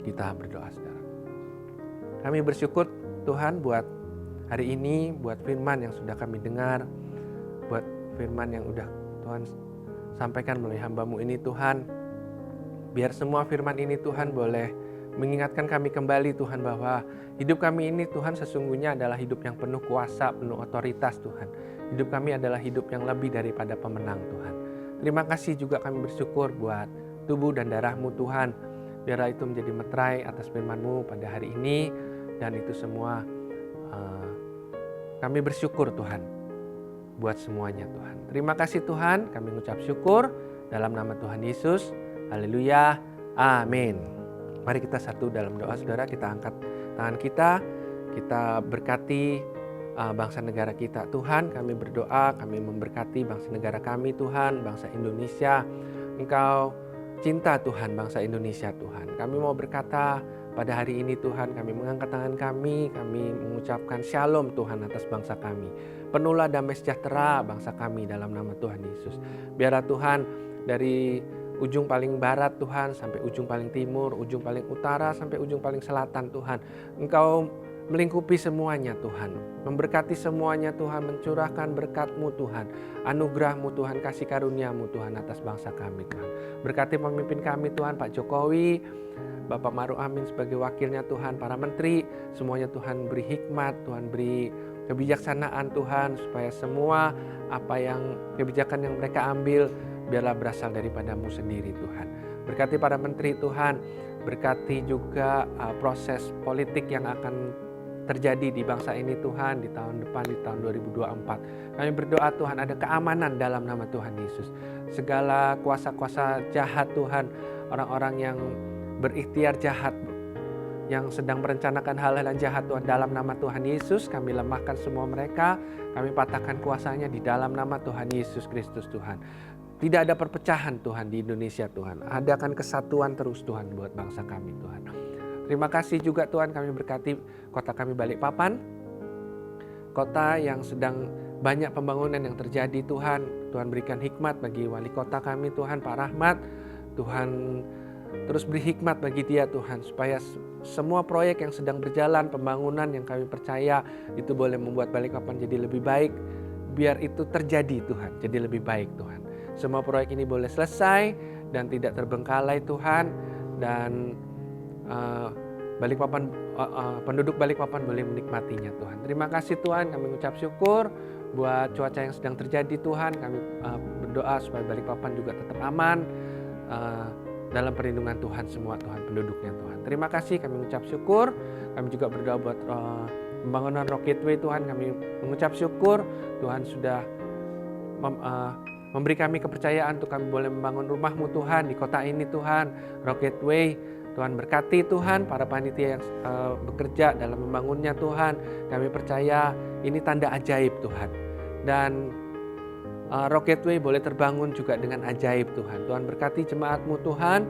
Kita berdoa saudara. Kami bersyukur Tuhan buat hari ini, buat firman yang sudah kami dengar, buat firman yang udah Tuhan sampaikan melalui hamba-Mu ini Tuhan. Biar semua firman ini Tuhan boleh mengingatkan kami kembali Tuhan bahwa hidup kami ini Tuhan sesungguhnya adalah hidup yang penuh kuasa, penuh otoritas Tuhan. Hidup kami adalah hidup yang lebih daripada pemenang Tuhan. Terima kasih juga kami bersyukur buat tubuh dan darah-Mu Tuhan. Biarlah itu menjadi meterai atas firman-Mu pada hari ini, dan itu semua kami bersyukur Tuhan buat semuanya Tuhan. Terima kasih Tuhan, kami mengucap syukur dalam nama Tuhan Yesus. Haleluya, amin. Mari kita satu dalam doa saudara, kita angkat tangan kita berkati bangsa negara kita. Tuhan, kami berdoa, kami memberkati bangsa negara kami Tuhan, bangsa Indonesia. Engkau cinta Tuhan bangsa Indonesia Tuhan. Kami mau berkata pada hari ini Tuhan, kami mengangkat tangan kami mengucapkan shalom Tuhan atas bangsa kami. Penuhlah damai sejahtera bangsa kami dalam nama Tuhan Yesus. Biarlah Tuhan dari ujung paling barat Tuhan sampai ujung paling timur, ujung paling utara sampai ujung paling selatan Tuhan, Engkau melingkupi semuanya Tuhan. Memberkati semuanya Tuhan, mencurahkan berkat-Mu Tuhan, anugerah-Mu Tuhan, kasih karunia-Mu Tuhan atas bangsa kami Tuhan. Berkati pemimpin kami Tuhan, Pak Jokowi, Bapak Maruf Amin sebagai wakilnya Tuhan, para menteri, semuanya Tuhan beri hikmat, Tuhan beri kebijaksanaan Tuhan, supaya semua kebijakan yang mereka ambil, biarlah berasal daripada-Mu sendiri Tuhan. Berkati para menteri Tuhan, berkati juga proses politik yang akan terjadi di bangsa ini Tuhan, di tahun depan, di tahun 2024. Kami berdoa Tuhan ada keamanan dalam nama Tuhan Yesus. Segala kuasa-kuasa jahat Tuhan, orang-orang yang berikhtiar jahat, yang sedang merencanakan hal-hal yang jahat Tuhan, dalam nama Tuhan Yesus kami lemahkan semua mereka, kami patahkan kuasanya di dalam nama Tuhan Yesus Kristus Tuhan. Tidak ada perpecahan Tuhan di Indonesia Tuhan, adakan kesatuan terus Tuhan buat bangsa kami Tuhan. Terima kasih juga Tuhan, kami berkati kota kami Balikpapan, kota yang sedang banyak pembangunan yang terjadi Tuhan. Tuhan berikan hikmat bagi wali kota kami Tuhan, Pak Rahmat. Tuhan terus beri hikmat bagi dia Tuhan, supaya semua proyek yang sedang berjalan, pembangunan yang kami percaya itu boleh membuat Balikpapan jadi lebih baik. Biar itu terjadi Tuhan, jadi lebih baik Tuhan. Semua proyek ini boleh selesai dan tidak terbengkalai Tuhan. Dan penduduk Balikpapan boleh menikmatinya Tuhan. Terima kasih Tuhan, kami mengucap syukur buat cuaca yang sedang terjadi Tuhan. Kami berdoa supaya Balikpapan juga tetap aman dalam perlindungan Tuhan semua Tuhan, penduduknya Tuhan. Terima kasih, kami mengucap syukur. Kami juga berdoa buat pembangunan Rocketway Tuhan. Kami mengucap syukur Tuhan sudah memberi kami kepercayaan untuk kami boleh membangun rumah-Mu Tuhan di kota ini Tuhan, Rocketway. Tuhan berkati Tuhan para panitia yang bekerja dalam membangunnya Tuhan. Kami percaya ini tanda ajaib Tuhan. Dan Rocketway boleh terbangun juga dengan ajaib Tuhan. Tuhan berkati jemaat-Mu Tuhan,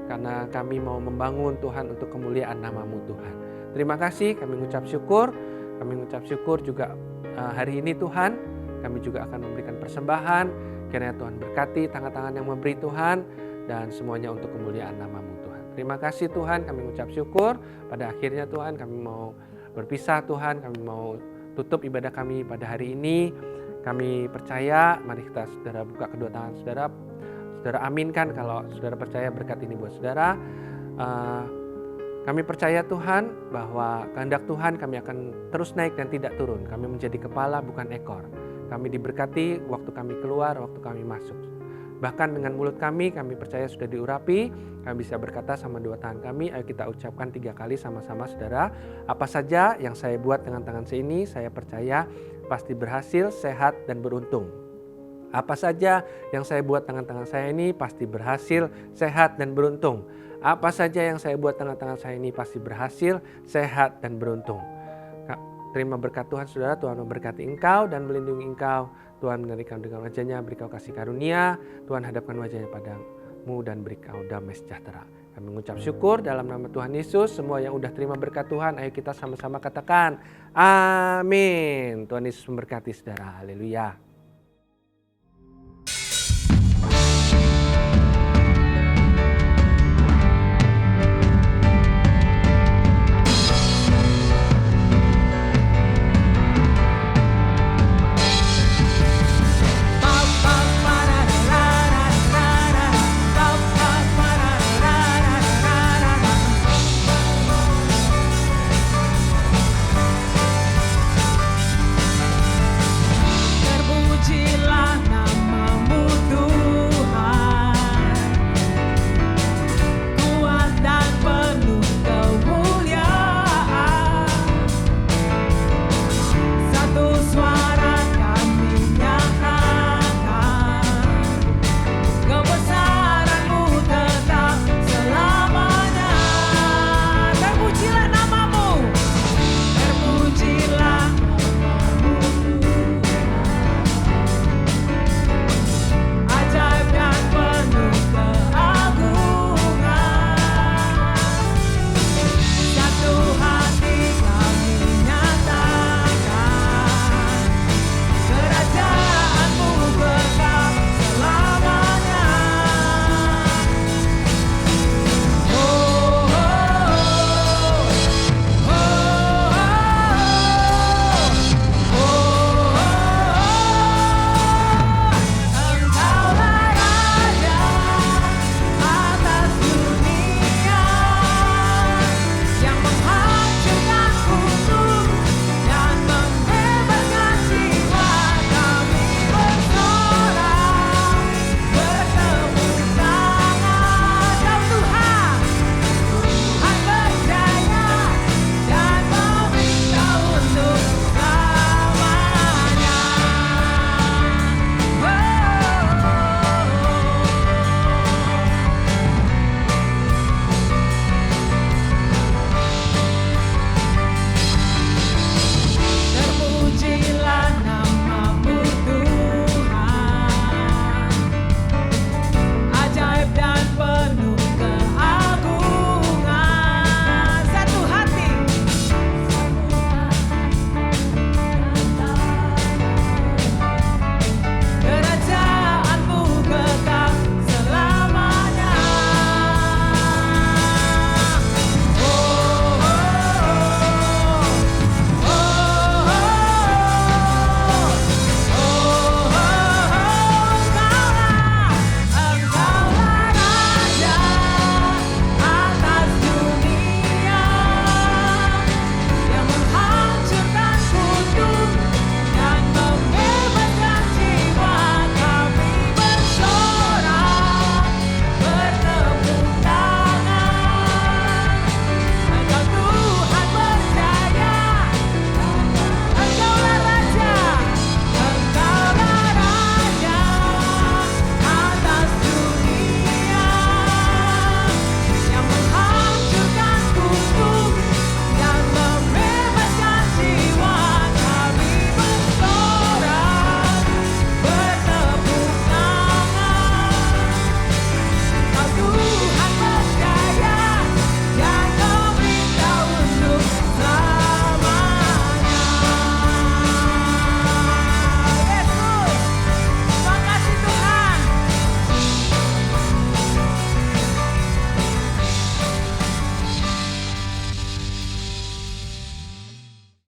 karena kami mau membangun Tuhan untuk kemuliaan nama-Mu Tuhan. Terima kasih, kami mengucap syukur. Kami mengucap syukur juga hari ini Tuhan, kami juga akan memberikan persembahan. Kiranya Tuhan berkati tangan-tangan yang memberi Tuhan, dan semuanya untuk kemuliaan nama-Mu Tuhan. Terima kasih Tuhan, kami mengucap syukur. Pada akhirnya Tuhan, kami mau berpisah Tuhan, kami mau tutup ibadah kami pada hari ini. Kami percaya, mari kita saudara buka kedua tangan saudara. Saudara aminkan kalau saudara percaya berkat ini buat saudara. Kami percaya Tuhan bahwa kehendak Tuhan kami akan terus naik dan tidak turun. Kami menjadi kepala bukan ekor. Kami diberkati waktu kami keluar, waktu kami masuk. Bahkan dengan mulut kami percaya sudah diurapi. Kami bisa berkata sama dua tangan kami, ayo kita ucapkan 3 kali sama-sama saudara. Apa saja yang saya buat dengan tangan saya ini, saya percaya pasti berhasil, sehat, dan beruntung. Apa saja yang saya buat dengan tangan saya ini pasti berhasil, sehat, dan beruntung. Apa saja yang saya buat dengan tangan saya ini pasti berhasil, sehat, dan beruntung. Terima berkat Tuhan saudara, Tuhan memberkati engkau dan melindungi engkau. Tuhan menarikan dengan wajahnya, beri kau kasih karunia. Tuhan hadapkan wajahnya padamu dan beri kau damai sejahtera. Kami mengucap syukur dalam nama Tuhan Yesus. Semua yang udah terima berkat Tuhan, ayo kita sama-sama katakan amin. Tuhan Yesus memberkati saudara, haleluya.